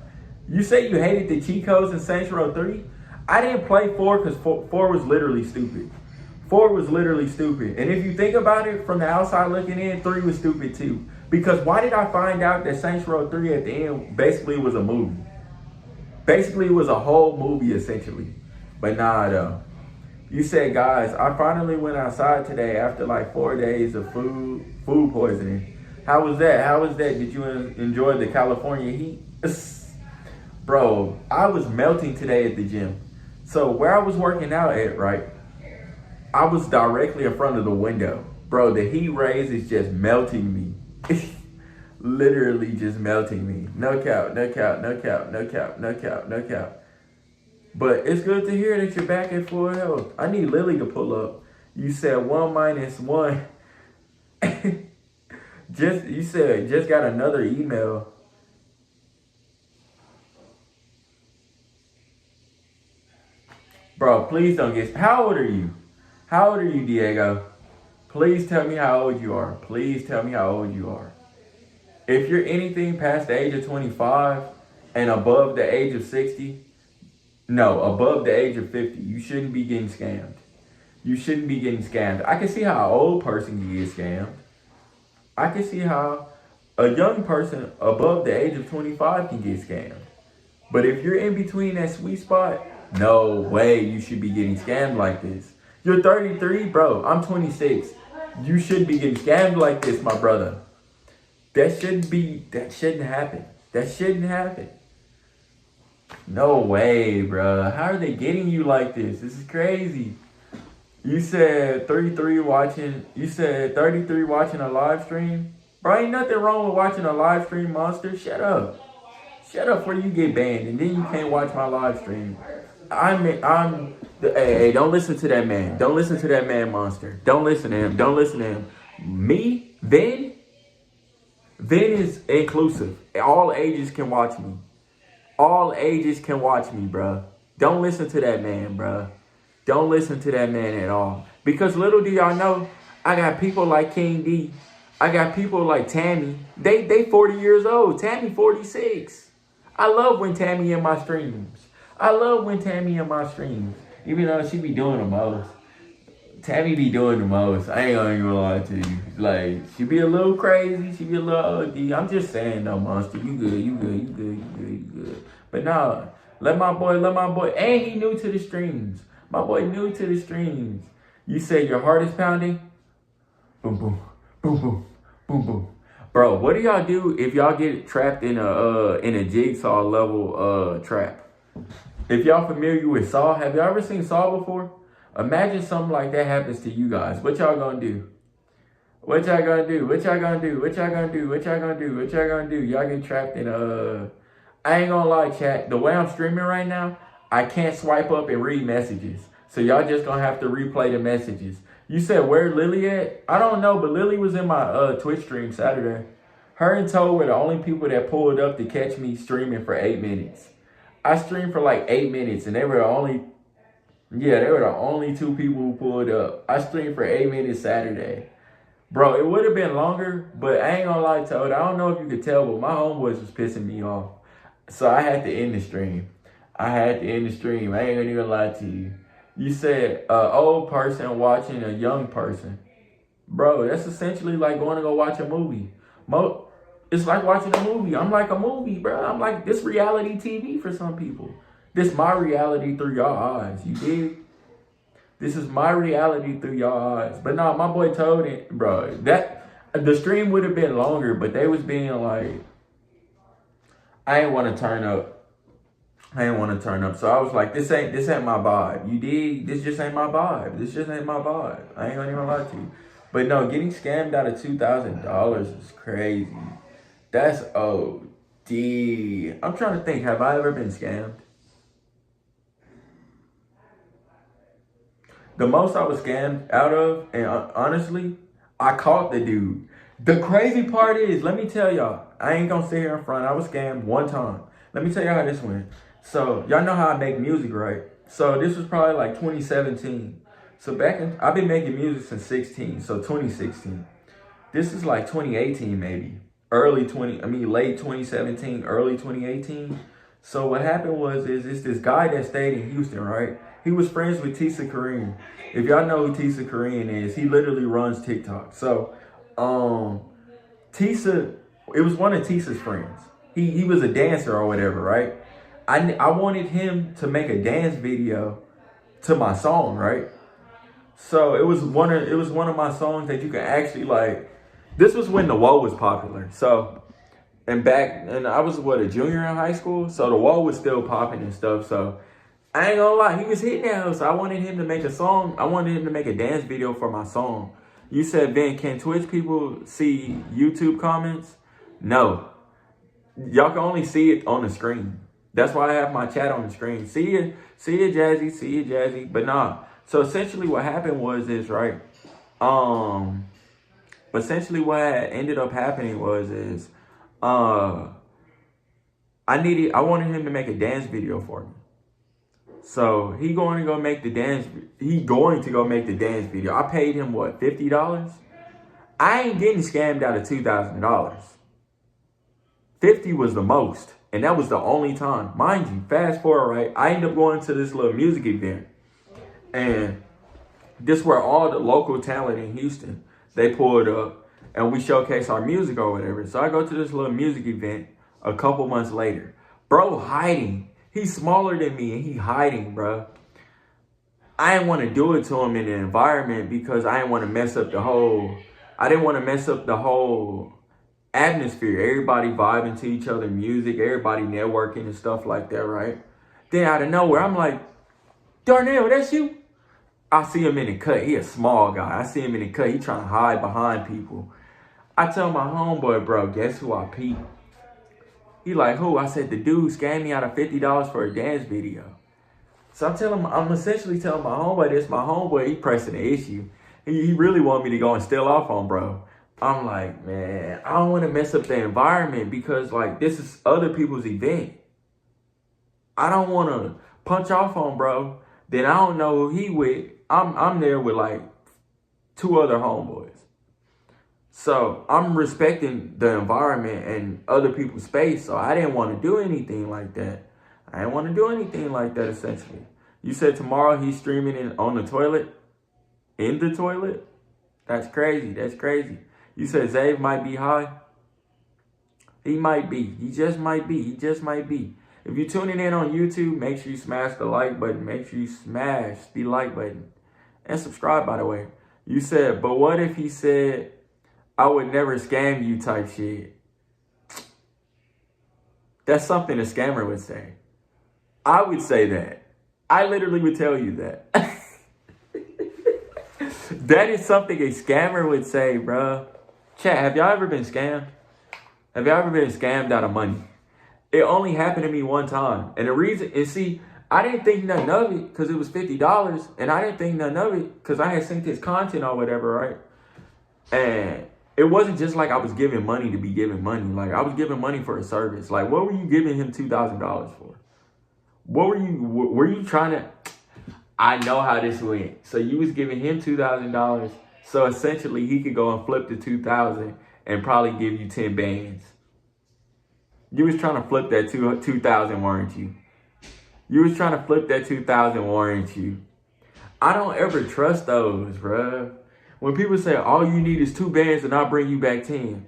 You say you hated the cheat codes in Saints Row 3? I didn't play 4 because 4 was literally stupid. 4 was literally stupid. And if you think about it from the outside looking in, 3 was stupid too. Because why did I find out that Saints Row 3 at the end basically was a movie? Basically, it was a whole movie essentially. But nah, though. You said, guys, I finally went outside today after like 4 days of food poisoning. How was that? How was that? Did you enjoy the California heat? Bro, I was melting today at the gym. So where I was working out at, right? I was directly in front of the window. Bro, the heat rays is just melting me. Literally just melting me. No cap, no cap, no cap, no cap, no cap, no cap. But it's good to hear that you're back at full health. I need Lily to pull up. You said 1 minus 1. You said just got another email. Bro, please don't get... How old are you? How old are you, Diego? Please tell me how old you are. Please tell me how old you are. If you're anything past the age of 25 and above the age of 60, no, above the age of 50, you shouldn't be getting scammed. You shouldn't be getting scammed. I can see how an old person can get scammed. I can see how a young person above the age of 25 can get scammed. But if you're in between that sweet spot, no way you should be getting scammed like this. You're 33, bro. I'm 26. You shouldn't be getting scammed like this, my brother. That shouldn't happen. That shouldn't happen. No way, bro. How are they getting you like this? This is crazy. You said 33 watching a live stream? Bro, ain't nothing wrong with watching a live stream, monster. Shut up. Shut up before you get banned and then you can't watch my live stream. Hey, don't listen to that man. Don't listen to that man, monster. Don't listen to him. Don't listen to him. Me, Vin is inclusive. All ages can watch me. All ages can watch me, bro. Don't listen to that man, bro. Don't listen to that man at all. Because little do y'all know, I got people like King D. I got people like Tammy. They 40 years old. Tammy 46. I love when Tammy in my streams. Even though she be doing the most. Tammy be doing the most. I ain't gonna even lie to you. Like, she be a little crazy. She be a little OD. I'm just saying though, monster. You good. But nah, let my boy. And he new to the streams. My boy new to the streams. You say your heart is pounding? Boom, boom, boom, boom, boom, boom. Bro, what do y'all do if y'all get trapped in a jigsaw level trap? If y'all familiar with Saw, have y'all ever seen Saw before? Imagine something like that happens to you guys. What y'all gonna do? What y'all gonna do? Y'all get trapped in I ain't gonna lie, chat. The way I'm streaming right now, I can't swipe up and read messages. So y'all just gonna have to replay the messages. You said where Lily at? I don't know, but Lily was in my Twitch stream Saturday. Her and Toe were the only people that pulled up to catch me streaming for 8 minutes. I streamed for like 8 minutes and they were the only 2 people who pulled up. I streamed for 8 minutes Saturday. Bro, it would have been longer, but I ain't gonna lie, Toad. I don't know if you could tell, but my homeboys was pissing me off. So I had to end the stream. I ain't gonna even lie to you. You said old person watching a young person. Bro, that's essentially like going to go watch a movie. It's like watching a movie. I'm like a movie, bro. I'm like this reality TV for some people. This my reality through your eyes. You dig? This is my reality through your eyes. But nah, my boy told it, bro. That the stream would have been longer, but they was being like, I ain't want to turn up. So I was like, this ain't my vibe. You dig? This just ain't my vibe. I ain't gonna even lie to you. But no, getting scammed out of $2,000 is crazy. That's OD. I'm trying to think, have I ever been scammed? the most I was scammed out of, and honestly, I caught the dude. The crazy part is, let me tell y'all, I ain't gonna sit here in front. I was scammed one time. Let me tell y'all how this went. So y'all know how I make music, right? So this was probably like 2017. So I've been making music since 16, so 2016. This is like 2018 maybe. Late 2017, early 2018. So what happened was, it's this guy that stayed in Houston, right? He was friends with Tisa Kareem. If y'all know who Tisa Kareem is, he literally runs TikTok. So, Tisa, it was one of Tisa's friends. He was a dancer or whatever, right? I wanted him to make a dance video to my song, right? So it was one of my songs that you can actually like. This was when the Woe was popular. So, and I was a junior in high school. So the Woe was still popping and stuff. So I ain't gonna lie, he was hitting that. So I wanted him to make a song. I wanted him to make a dance video for my song. You said, Ben, can Twitch people see YouTube comments? No. Y'all can only see it on the screen. That's why I have my chat on the screen. See you, Jazzy. But nah. So essentially what happened was this, right? Essentially what ended up happening was I wanted him to make a dance video for me. So he going to go make the dance video. I paid him what, $50? I ain't getting scammed out of $2,000. 50 was the most, and that was the only time. Mind you, fast forward, right? I ended up going to this little music event, and this where all the local talent in Houston, they pulled up, and we showcase our music or whatever. So I go to this little music event a couple months later. Bro hiding. He's smaller than me, and he hiding, bro. I didn't want to do it to him in the environment because I didn't want to mess up the whole atmosphere. Everybody vibing to each other, music, everybody networking and stuff like that, right? Then out of nowhere, I'm like, Darnell, that's you? I see him in the cut. He a small guy. I see him in the cut. He trying to hide behind people. I tell my homeboy, bro, guess who I peeped? He like, who? I said, the dude scammed me out of $50 for a dance video. So I'm essentially telling my homeboy this. My homeboy, he pressing the issue. He really want me to go and steal off on bro. I'm like, man, I don't want to mess up the environment because like this is other people's event. I don't want to punch off on bro. Then I don't know who he with. I'm there with like 2 other homeboys. So I'm respecting the environment and other people's space. So I didn't want to do anything like that. Essentially. You said tomorrow he's streaming on the toilet? In the toilet? That's crazy. You said Zave might be high? He might be. He just might be. If you're tuning in on YouTube, make sure you smash the like button. Make sure you smash the like button. And subscribe, by the way. You said, but what if he said, I would never scam you type shit? That's something a scammer would say. I would say that. I literally would tell you that. That is something a scammer would say, bro. Chat, have y'all ever been scammed? Have y'all ever been scammed out of money? It only happened to me one time. And the reason is, see, I didn't think nothing of it because it was $50. And I didn't think nothing of it because I had synced his content or whatever, right? And it wasn't just like I was giving money to be giving money. Like, I was giving money for a service. Like, what were you giving him $2,000 for? Were you trying to... I know how this went. So you was giving him $2,000. So essentially, he could go and flip the $2,000 and probably give you 10 bands. You was trying to flip that 2,000, weren't you? I don't ever trust those, bruh. When people say, all you need is 2 bands and I'll bring you back 10.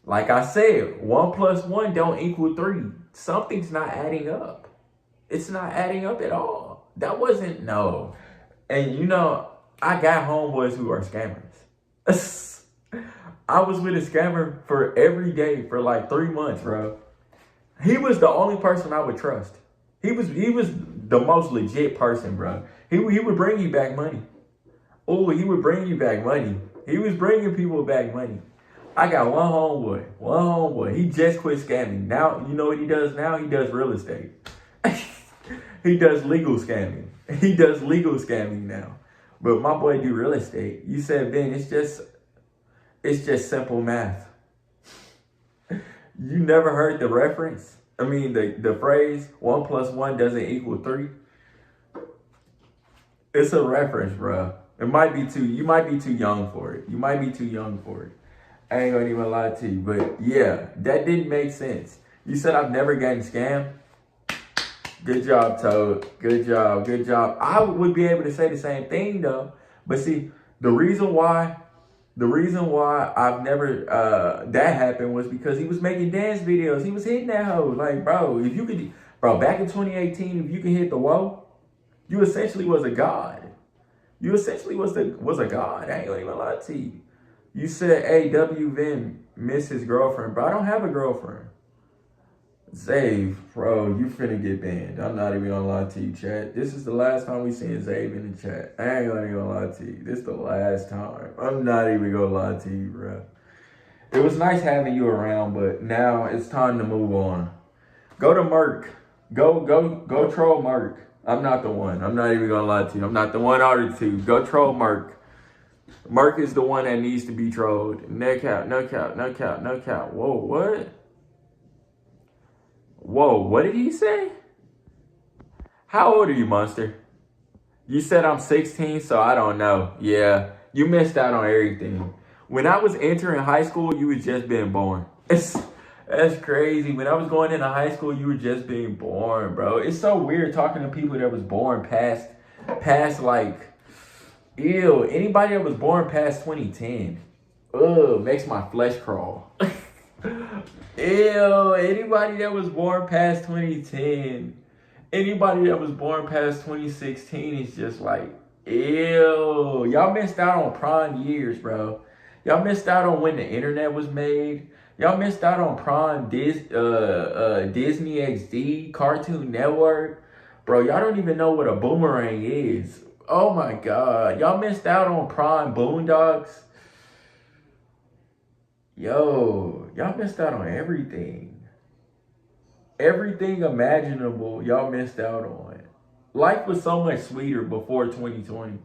Like I said, 1 + 1 don't equal 3. Something's not adding up. It's not adding up at all. That wasn't, no. And you know, I got homeboys who are scammers. I was with a scammer for every day for like 3 months, bro. He was the only person I would trust. He was the most legit person, bro. He would bring you back money. Oh, he would bring you back money. He was bringing people back money. I got one homeboy. He just quit scamming. Now, you know what he does now? He does real estate. He does legal scamming. He does legal scamming now. But my boy do real estate. You said, Ben, it's just simple math. You never heard the reference? I mean, the phrase 1 + 1 doesn't equal 3. It's a reference, bro. You might be too young for it. You might be too young for it. I ain't gonna even lie to you. But yeah, that didn't make sense. You said I've never gotten scammed. Good job, Toad. Good job. Good job. I would be able to say the same thing though. But see, the reason why I've never that happened was because he was making dance videos. He was hitting that hoe. Like, bro, back in 2018, if you can hit the wall, you essentially was a god. You essentially was a god. I ain't gonna even lie to you. You said, hey, W. Vin missed his girlfriend, bro. I don't have a girlfriend. Zave, bro, you finna get banned. I'm not even gonna lie to you, chat. This is the last time we seen Zave in the chat. I ain't gonna even lie to you. This is the last time. I'm not even gonna lie to you, bro. It was nice having you around, but now it's time to move on. Go to Merc. Go troll Merc. I'm not the one. I'm not even gonna lie to you. I'm not the one out of two. Go troll Merc. Merc is the one that needs to be trolled. Neck out, no count, no count, no count. Whoa, what? Whoa, what did he say? How old are you, Monster? You said I'm 16, so I don't know. Yeah, you missed out on everything. When I was entering high school, you was just being born. That's crazy. When I was going into high school, you were just being born, bro. It's so weird talking to people that was born past like, ew, anybody that was born past 2010. Ugh, makes my flesh crawl. Ew, anybody that was born past 2010, anybody that was born past 2016 is just like, ew. Y'all missed out on prime years, bro. Y'all missed out on when the internet was made. Y'all missed out on prime Disney XD, Cartoon Network. Bro, y'all don't even know what a boomerang is. Oh my God. Y'all missed out on prime Boondocks. Yo, y'all missed out on everything. Everything imaginable, y'all missed out on. Life was so much sweeter before 2020.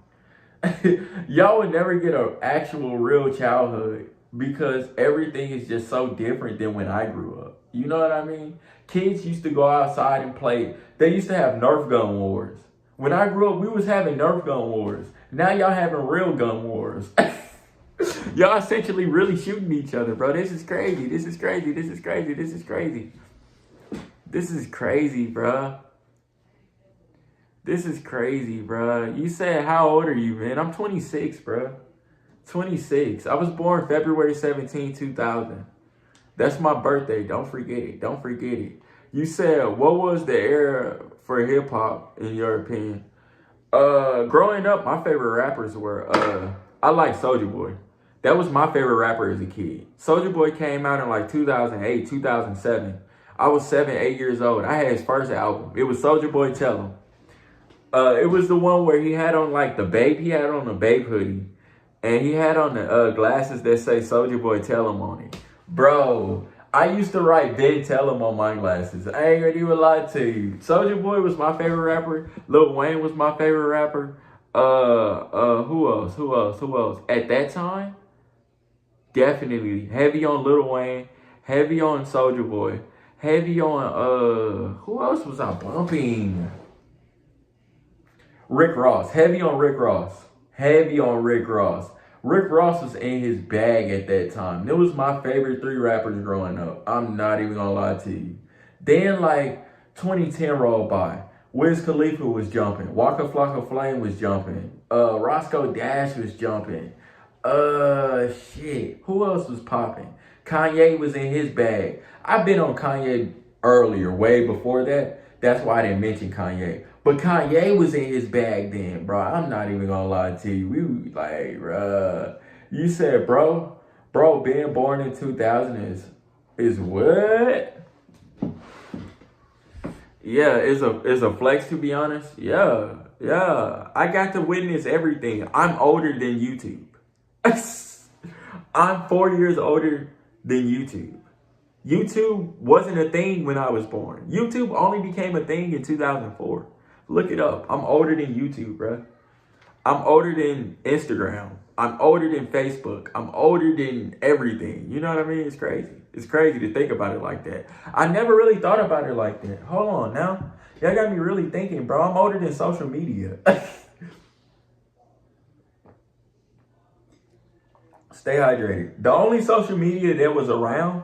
Y'all would never get an actual real childhood because everything is just so different than when I grew up. You know what I mean? Kids used to go outside and play. They used to have Nerf gun wars. When I grew up, we was having Nerf gun wars. Now y'all having real gun wars. Y'all essentially really shooting each other, bro. This is crazy. This is crazy. This is crazy. This is crazy. This is crazy, bro. This is crazy, bro. You said, how old are you, man? I'm 26, bro. 26. I was born February 17, 2000. That's my birthday. Don't forget it. Don't forget it. You said, what was the era for hip hop, in your opinion? Growing up, my favorite rappers were, I like Soulja Boy. That was my favorite rapper as a kid. Soulja Boy came out in like 2008, 2007. I was 7, 8 years old. I had his first album. It was Soulja Boy Tell 'Em. It was the one where he had on like the Babe. He had on the Babe hoodie. And he had on the glasses that say Soulja Boy Tell 'Em on it. Bro, I used to write Ben Tell 'Em on my glasses. I ain't gonna even lie to you. Soulja Boy was my favorite rapper. Lil Wayne was my favorite rapper. Who else? At that time, definitely heavy on Lil Wayne, heavy on Soulja Boy, heavy on who else was I bumping? Rick Ross, heavy on Rick Ross. Heavy on Rick Ross. Rick Ross was in his bag at that time. It was my favorite 3 rappers growing up. I'm not even gonna lie to you. Then like 2010 rolled by. Wiz Khalifa was jumping. Waka Flocka Flame was jumping. Roscoe Dash was jumping. Shit. Who else was popping? Kanye was in his bag. I've been on Kanye earlier, way before that. That's why I didn't mention Kanye. But Kanye was in his bag then, bro. I'm not even gonna lie to you. We like, bro. You said, bro, being born in 2000 is what? Yeah, it's a flex, to be honest. Yeah. I got to witness everything. I'm older than YouTube. I'm 4 years older than YouTube. YouTube wasn't a thing when I was born. YouTube only became a thing in 2004. Look it up. I'm older than YouTube, bro. I'm older than Instagram. I'm older than Facebook. I'm older than everything. You know what I mean? It's crazy. It's crazy to think about it like that. I never really thought about it like that. Hold on now. Y'all got me really thinking, bro. I'm older than social media. Stay hydrated. The only social media that was around,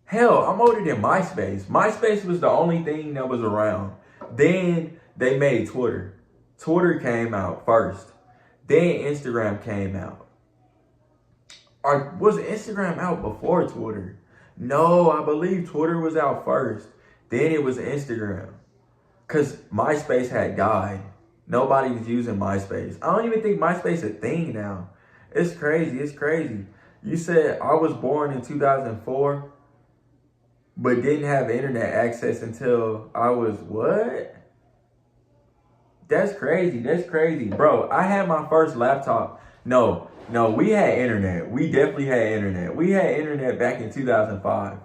hell, I'm older than MySpace. MySpace was the only thing that was around. Then they made Twitter. Twitter came out first. Then Instagram came out. Or was Instagram out before Twitter? No, I believe Twitter was out first. Then it was Instagram. Because MySpace had died. Nobody was using MySpace. I don't even think MySpace is a thing now. It's crazy. It's crazy. You said I was born in 2004, but didn't have internet access until I was what? That's crazy. That's crazy. Bro, I had my first laptop. No, we had internet. We definitely had internet. We had internet back in 2005.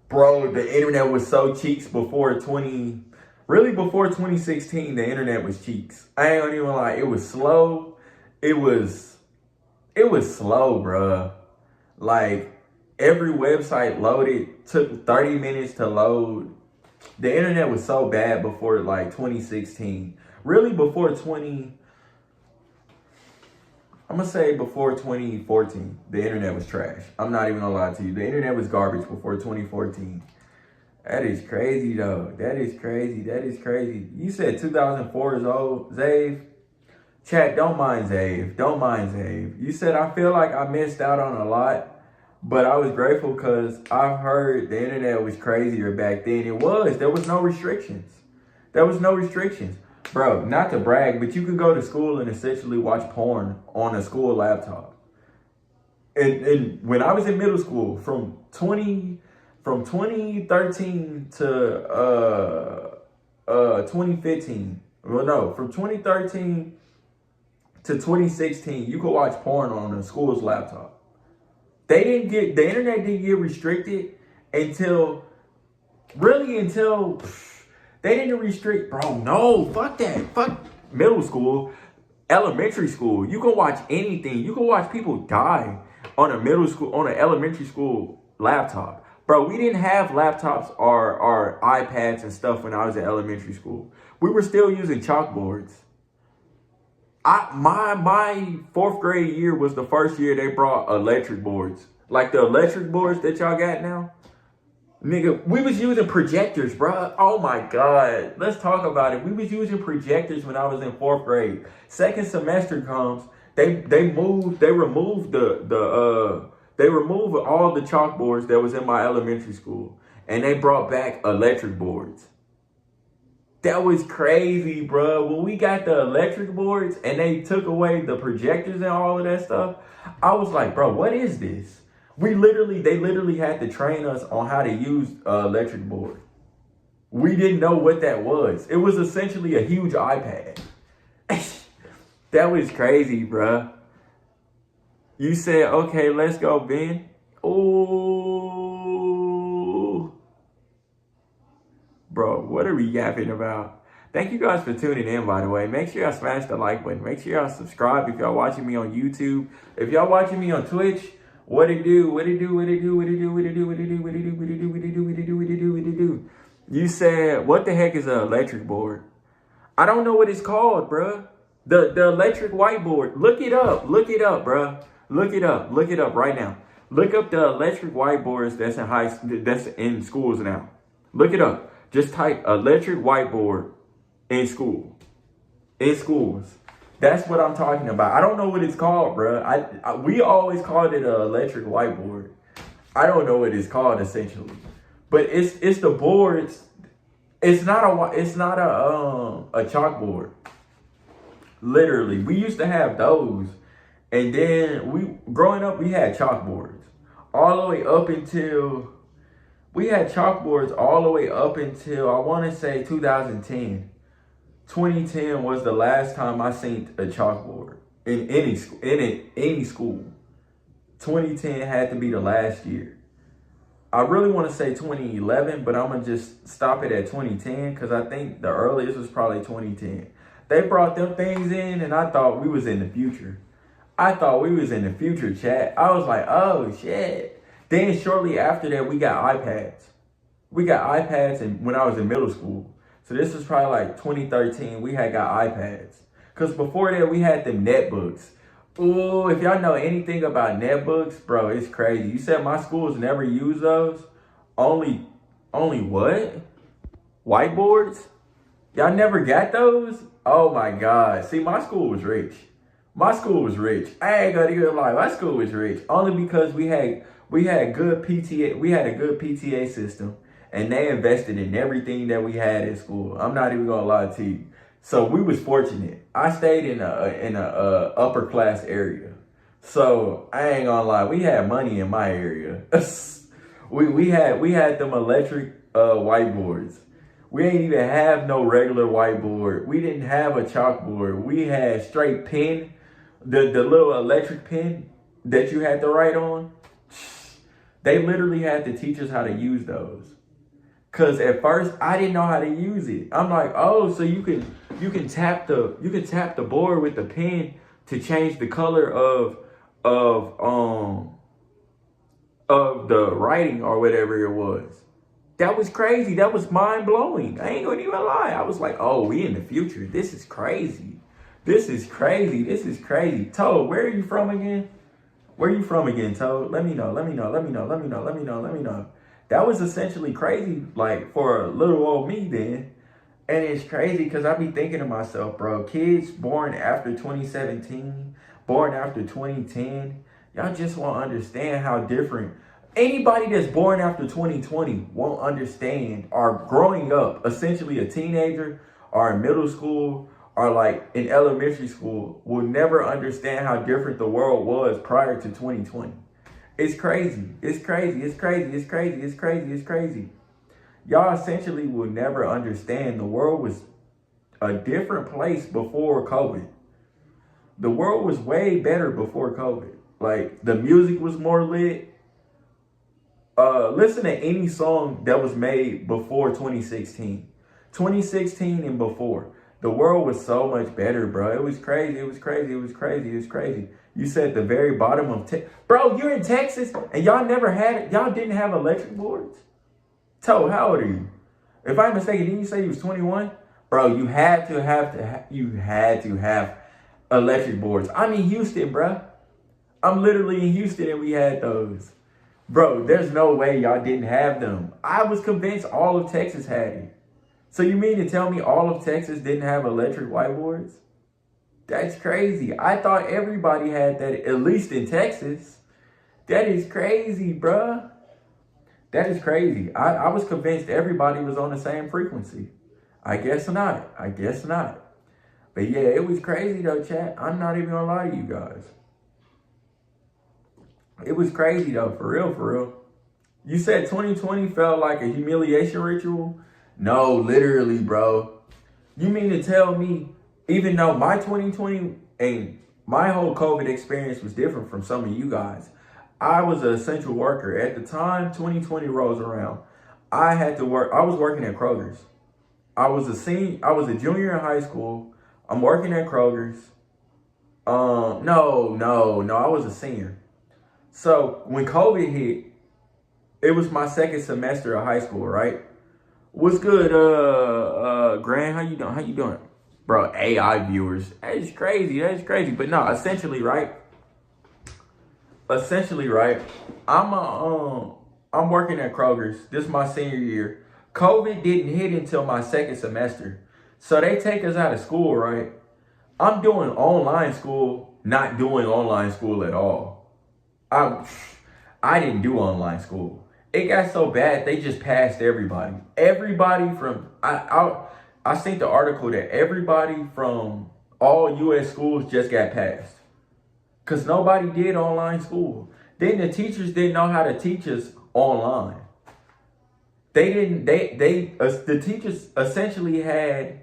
Bro, the internet was so cheeks before before 2016, the internet was cheeks. I ain't gonna even lie. It was slow. It was slow, bro. Like, every website loaded took 30 minutes to load. The internet was so bad before like 2016. Really before I'm gonna say before 2014, the internet was trash. I'm not even gonna lie to you. The internet was garbage before 2014. That is crazy though. That is crazy. That is crazy. You said 2004 is old, Zave. Chat, don't mind Zave. Don't mind Zave. You said, I feel like I missed out on a lot, but I was grateful because I've heard the internet was crazier back then. It was. There was no restrictions. There was no restrictions. Bro, not to brag, but you could go to school and essentially watch porn on a school laptop. And when I was in middle school, from 2013 to 2015, well, no, from 2013 to 2016, you could watch porn on a school's laptop. The internet didn't get restricted until they didn't restrict, bro. No, fuck that. Fuck middle school, elementary school. You can watch anything. You can watch people die on an elementary school laptop. Bro, we didn't have laptops or iPads and stuff when I was in elementary school. We were still using chalkboards. My fourth grade year was the first year they brought electric boards. Like the electric boards that y'all got now. Nigga, we was using projectors, bro. Oh my God. Let's talk about it. We was using projectors when I was in fourth grade. Second semester comes, they removed all the chalkboards that was in my elementary school. And they brought back electric boards. That was crazy, bro. When we got the electric boards and they took away the projectors and all of that stuff, I was like, bro, what is this? They literally had to train us on how to use an electric board. We didn't know what that was. It was essentially a huge iPad. That was crazy, bro. You said, okay, let's go, Ben. Oh, bro, what are we yapping about? Thank you guys for tuning in, by the way. Make sure y'all smash the like button. Make sure y'all subscribe if y'all watching me on YouTube. If y'all watching me on Twitch, what it do? You said, what the heck is an electric board? I don't know what it's called, bruh. The electric whiteboard. Look it up, bruh. Look it up right now. Look up the electric whiteboards that's in schools now. Look it up. Just type electric whiteboard in school. In schools. That's what I'm talking about. I don't know what it's called, bro. We always called it an electric whiteboard. I don't know what it's called essentially, but it's the boards. It's not a chalkboard. Literally, we used to have those, and then growing up we had chalkboards all the way up until I want to say 2010. 2010 was the last time I seen a chalkboard in any school. 2010 had to be the last year. I really want to say 2011, but I'm going to just stop it at 2010 because I think the earliest was probably 2010. They brought them things in and I thought we was in the future. I thought we was in the future, chat. I was like, oh, shit. Then shortly after that, we got iPads. We got iPads when I was in middle school. So this was probably like 2013. We had got iPads. Because before that, we had them netbooks. Ooh, if y'all know anything about netbooks, bro, it's crazy. You said my schools never use those? Only what? Whiteboards? Y'all never got those? Oh my God. See, my school was rich. My school was rich. I ain't gonna even lie. My school was rich. Only because we had good PTA. We had a good PTA system. And they invested in everything that we had in school. I'm not even gonna lie to you. So we was fortunate. I stayed in a upper class area. So I ain't gonna lie, we had money in my area. we had them electric whiteboards. We ain't even have no regular whiteboard. We didn't have a chalkboard. We had straight pen, the little electric pen that you had to write on. They literally had to teach us how to use those. Cause at first I didn't know how to use it. I'm like, oh, so you can tap the board with the pen to change the color of the writing or whatever it was. That was crazy. That was mind blowing. I ain't gonna even lie. I was like, oh, we in the future. This is crazy. This is crazy. This is crazy. Toad, where are you from again? Where are you from again, Toad? Let me know. Let me know. Let me know. Let me know. Let me know. Let me know. That was essentially crazy, like, for little old me then. And it's crazy because I be thinking to myself, bro, kids born after 2017, born after 2010, y'all just won't understand how different. Anybody that's born after 2020 won't understand, or growing up, essentially a teenager or in middle school or like in elementary school, will never understand how different the world was prior to 2020. It's crazy. It's crazy. It's crazy. It's crazy. It's crazy. It's crazy. Y'all essentially will never understand the world was a different place before COVID. The world was way better before COVID. Like, the music was more lit. Listen to any song that was made before 2016. 2016 and before. The world was so much better, bro. It was crazy. It was crazy. It was crazy. It was crazy. You said the very bottom of bro, you're in Texas and y'all never had it. Y'all didn't have electric boards? Toe, how old are you? If I'm mistaken, didn't you say you was 21? Bro, you had to have electric boards. I'm in Houston, bro. I'm literally in Houston and we had those. Bro, there's no way y'all didn't have them. I was convinced all of Texas had it. So you mean to tell me all of Texas didn't have electric whiteboards? That's crazy. I thought everybody had that, at least in Texas. That is crazy, bruh. That is crazy. I was convinced everybody was on the same frequency. I guess not. I guess not. But yeah, it was crazy though, chat. I'm not even gonna lie to you guys. It was crazy though, for real, for real. You said 2020 felt like a humiliation ritual? No, literally, bro. You mean to tell me, even though my 2020 and my whole COVID experience was different from some of you guys, I was an essential worker. At the time 2020 rolls around, I had to work. I was working at Kroger's. I was a junior in high school. I'm working at Kroger's. No, I was a senior. So when COVID hit, it was my second semester of high school, right? What's good, Grant? How you doing? How you doing? Bro, AI viewers. That's crazy. That's crazy. But no, essentially, right? I'm working at Kroger's. This is my senior year. COVID didn't hit until my second semester. So they take us out of school, right? I'm doing online school, not doing online school at all. I didn't do online school. It got so bad, they just passed everybody. Everybody from, I seen the article that everybody from all U.S. schools just got passed. Because nobody did online school. Then the teachers didn't know how to teach us online. The teachers essentially had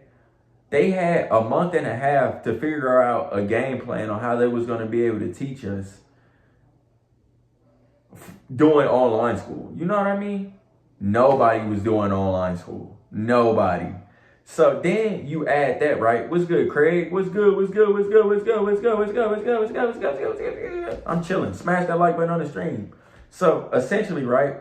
a month and a half to figure out a game plan on how they was going to be able to teach us doing online school. You know what I mean? Nobody was doing online school. Nobody. So then you add that, right? What's good, Craig? What's good? What's good? What's good? What's good? What's good? What's good? What's good? What's good? What's good? What's good? What's good? What's good? I'm chilling. Smash that like button on the stream. So essentially, right?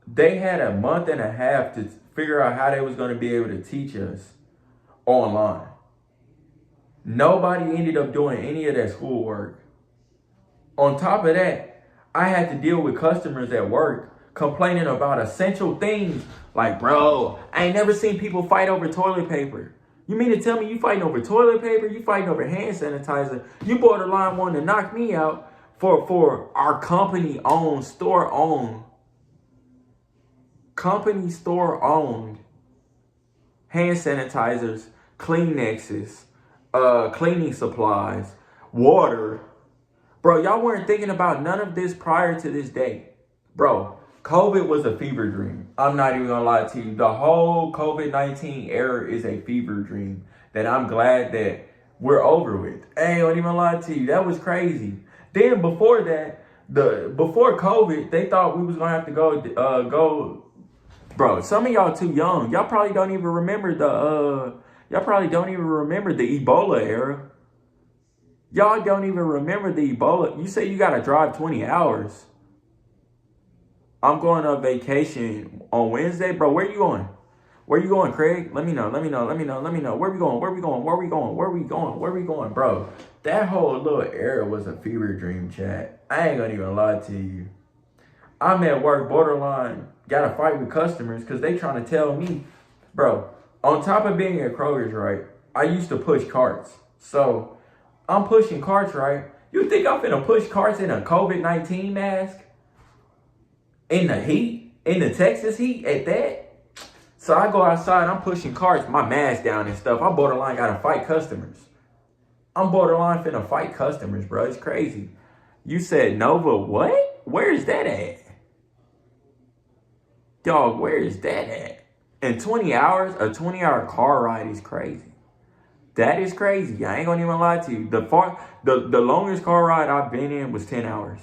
They had a month and a half to figure out how they was going to be able to teach us online. Nobody ended up doing any of that schoolwork. On top of that, I had to deal with customers at work complaining about essential things like, bro, I ain't never seen people fight over toilet paper. You mean to tell me you fighting over toilet paper? You fighting over hand sanitizer? You borderline wanting to knock me out for our company-owned, store-owned hand sanitizers, Kleenexes, cleaning supplies, water. Bro, y'all weren't thinking about none of this prior to this day. Bro, COVID was a fever dream. I'm not even gonna lie to you. The whole COVID-19 era is a fever dream that I'm glad that we're over with. I ain't gonna even lie to you. That was crazy. Then before that, before COVID, they thought we was gonna have to go. Bro, some of y'all too young. Y'all probably don't even remember the Ebola era. Y'all don't even remember the Ebola. You say you gotta drive 20 hours. I'm going on vacation on Wednesday. Bro, where you going? Where you going, Craig? Let me know. Where we going? Bro, that whole little era was a fever dream, chat. I ain't gonna even lie to you. I'm at work borderline, gotta fight with customers because they trying to tell me, bro, on top of being at Kroger's, right, I used to push carts. So I'm pushing carts, right? You think I'm finna push carts in a COVID-19 mask? In the heat? In the Texas heat at that? So I go outside, I'm pushing carts, my mask down and stuff. I borderline gotta fight customers. I'm borderline finna fight customers, bro. It's crazy. You said Nova what? Where is that at? Dog, where is that at? In 20 hours, a 20-hour car ride is crazy. That is crazy. I ain't gonna even lie to you. The longest car ride I've been in was 10 hours.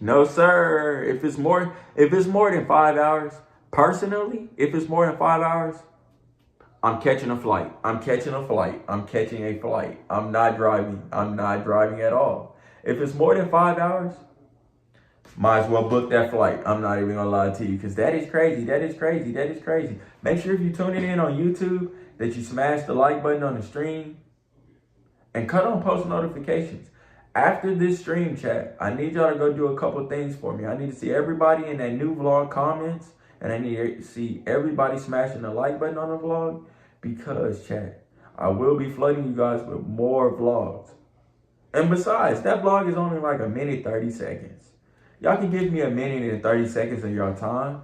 No, sir. If it's more than 5 hours, personally, if it's more than 5 hours, I'm catching a flight. I'm catching a flight. I'm not driving at all. If it's more than 5 hours, might as well book that flight. I'm not even gonna lie to you because that is crazy. Make sure if you're tuning in on YouTube that you smash the like button on the stream and cut on post notifications. After this stream, chat, I need y'all to go do a couple things for me. I need to see everybody in that new vlog comments, and I need to see everybody smashing the like button on the vlog because, chat, I will be flooding you guys with more vlogs. And besides, that vlog is only like a minute, 30 seconds. Y'all can give me a minute and 30 seconds of your time.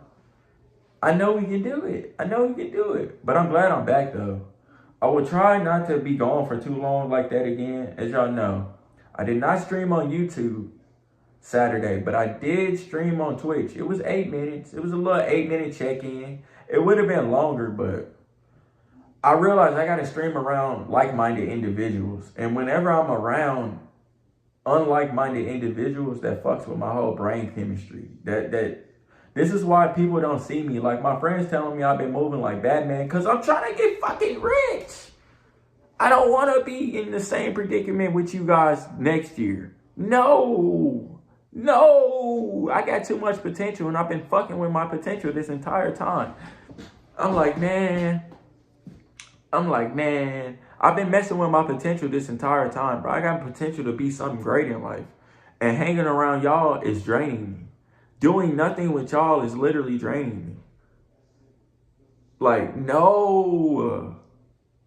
I know we can do it. But I'm glad I'm back, though. I will try not to be gone for too long like that again. As y'all know, I did not stream on YouTube Saturday, but I did stream on Twitch. It was 8 minutes. It was a little 8-minute check-in. It would have been longer, but I realized I got to stream around like-minded individuals. And whenever I'm around unlike-minded individuals, that fucks with my whole brain chemistry. This is why people don't see me. Like my friends telling me I've been moving like Batman because I'm trying to get fucking rich. I don't want to be in the same predicament with you guys next year. No, I got too much potential and I've been fucking with my potential this entire time. I'm like, man, I've been messing with my potential this entire time, bro. I got potential to be something great in life. And hanging around y'all is draining me. Doing nothing with y'all is literally draining me. Like, no.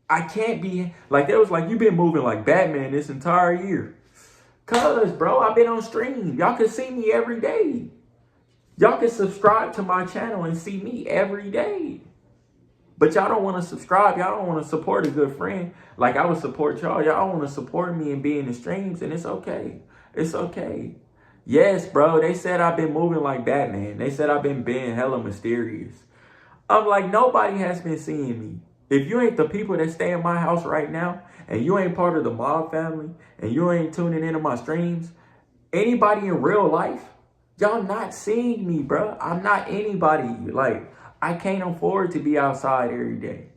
I can't be, like, they was like, you been moving like Batman this entire year. Cause, bro, I've been on stream. Y'all can see me every day. Y'all can subscribe to my channel and see me every day. But y'all don't want to subscribe. Y'all don't want to support a good friend. Like I would support y'all. Y'all want to support me and be in the streams, and it's okay. It's okay. Yes, bro, they said I've been moving like Batman. They said I've been being hella mysterious. I'm like, nobody has been seeing me. If you ain't the people that stay in my house right now, and you ain't part of the mob family, and you ain't tuning into my streams, anybody in real life, y'all not seeing me, bro. I'm not anybody. Like, I can't afford to be outside every day.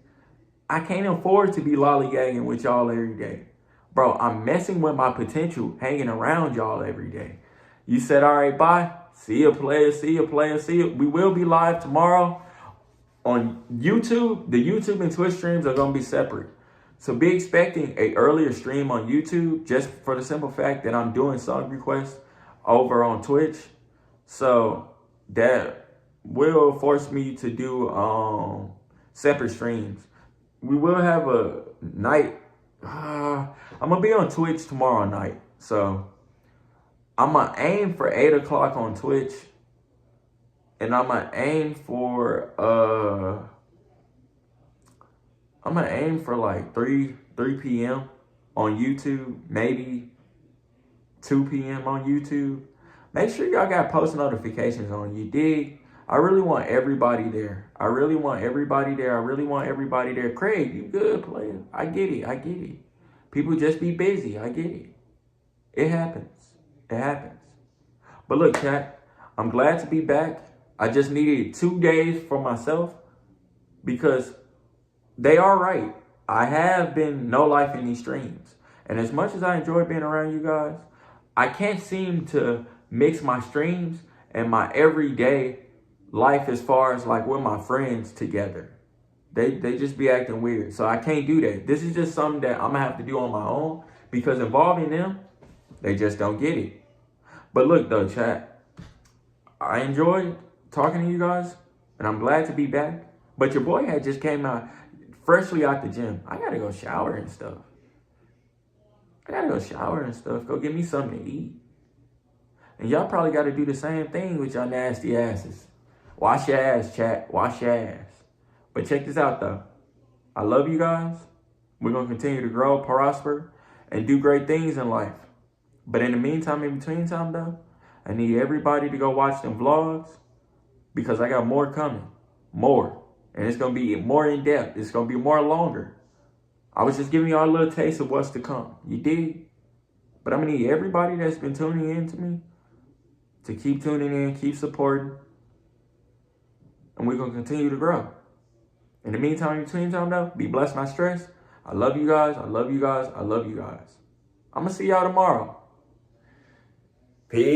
I can't afford to be lollygagging with y'all every day. Bro, I'm messing with my potential hanging around y'all every day. You said, all right, bye. See ya, player. See ya, player. See ya. We will be live tomorrow on YouTube. The YouTube and Twitch streams are going to be separate. So be expecting a earlier stream on YouTube just for the simple fact that I'm doing song requests over on Twitch. So that will force me to do separate streams. We will have a night. I'm going to be on Twitch tomorrow night. So I'm going to aim for 8 o'clock on Twitch. And I'm going to aim for like 3 p.m. on YouTube, maybe 2 p.m. on YouTube. Make sure y'all got post notifications on, you dig? I really want everybody there. I really want everybody there. Craig, you good, player. I get it. People just be busy. I get it. It happens. But look, chat, I'm glad to be back. I just needed 2 days for myself because they are right. I have been no life in these streams. And as much as I enjoy being around you guys, I can't seem to mix my streams and my everyday life as far as like with my friends together. They just be acting weird. So I can't do that. This is just something that I'm going to have to do on my own because involving them, they just don't get it. But look though, chat, I enjoyed talking to you guys and I'm glad to be back. But your boy had just came out freshly out the gym. I got to go shower and stuff. Go get me something to eat. And y'all probably got to do the same thing with y'all nasty asses. Wash your ass, chat. Wash your ass. But check this out, though. I love you guys. We're going to continue to grow, prosper, and do great things in life. But in the meantime, in between time, though, I need everybody to go watch them vlogs because I got more coming. More. And it's going to be more in-depth. It's going to be more longer. I was just giving y'all a little taste of what's to come. You dig? But I'm going to need everybody that's been tuning in to me to keep tuning in, keep supporting. And we're going to continue to grow. In the meantime, in between time, though, be blessed, not stressed. I love you guys. I'm going to see y'all tomorrow. Peace.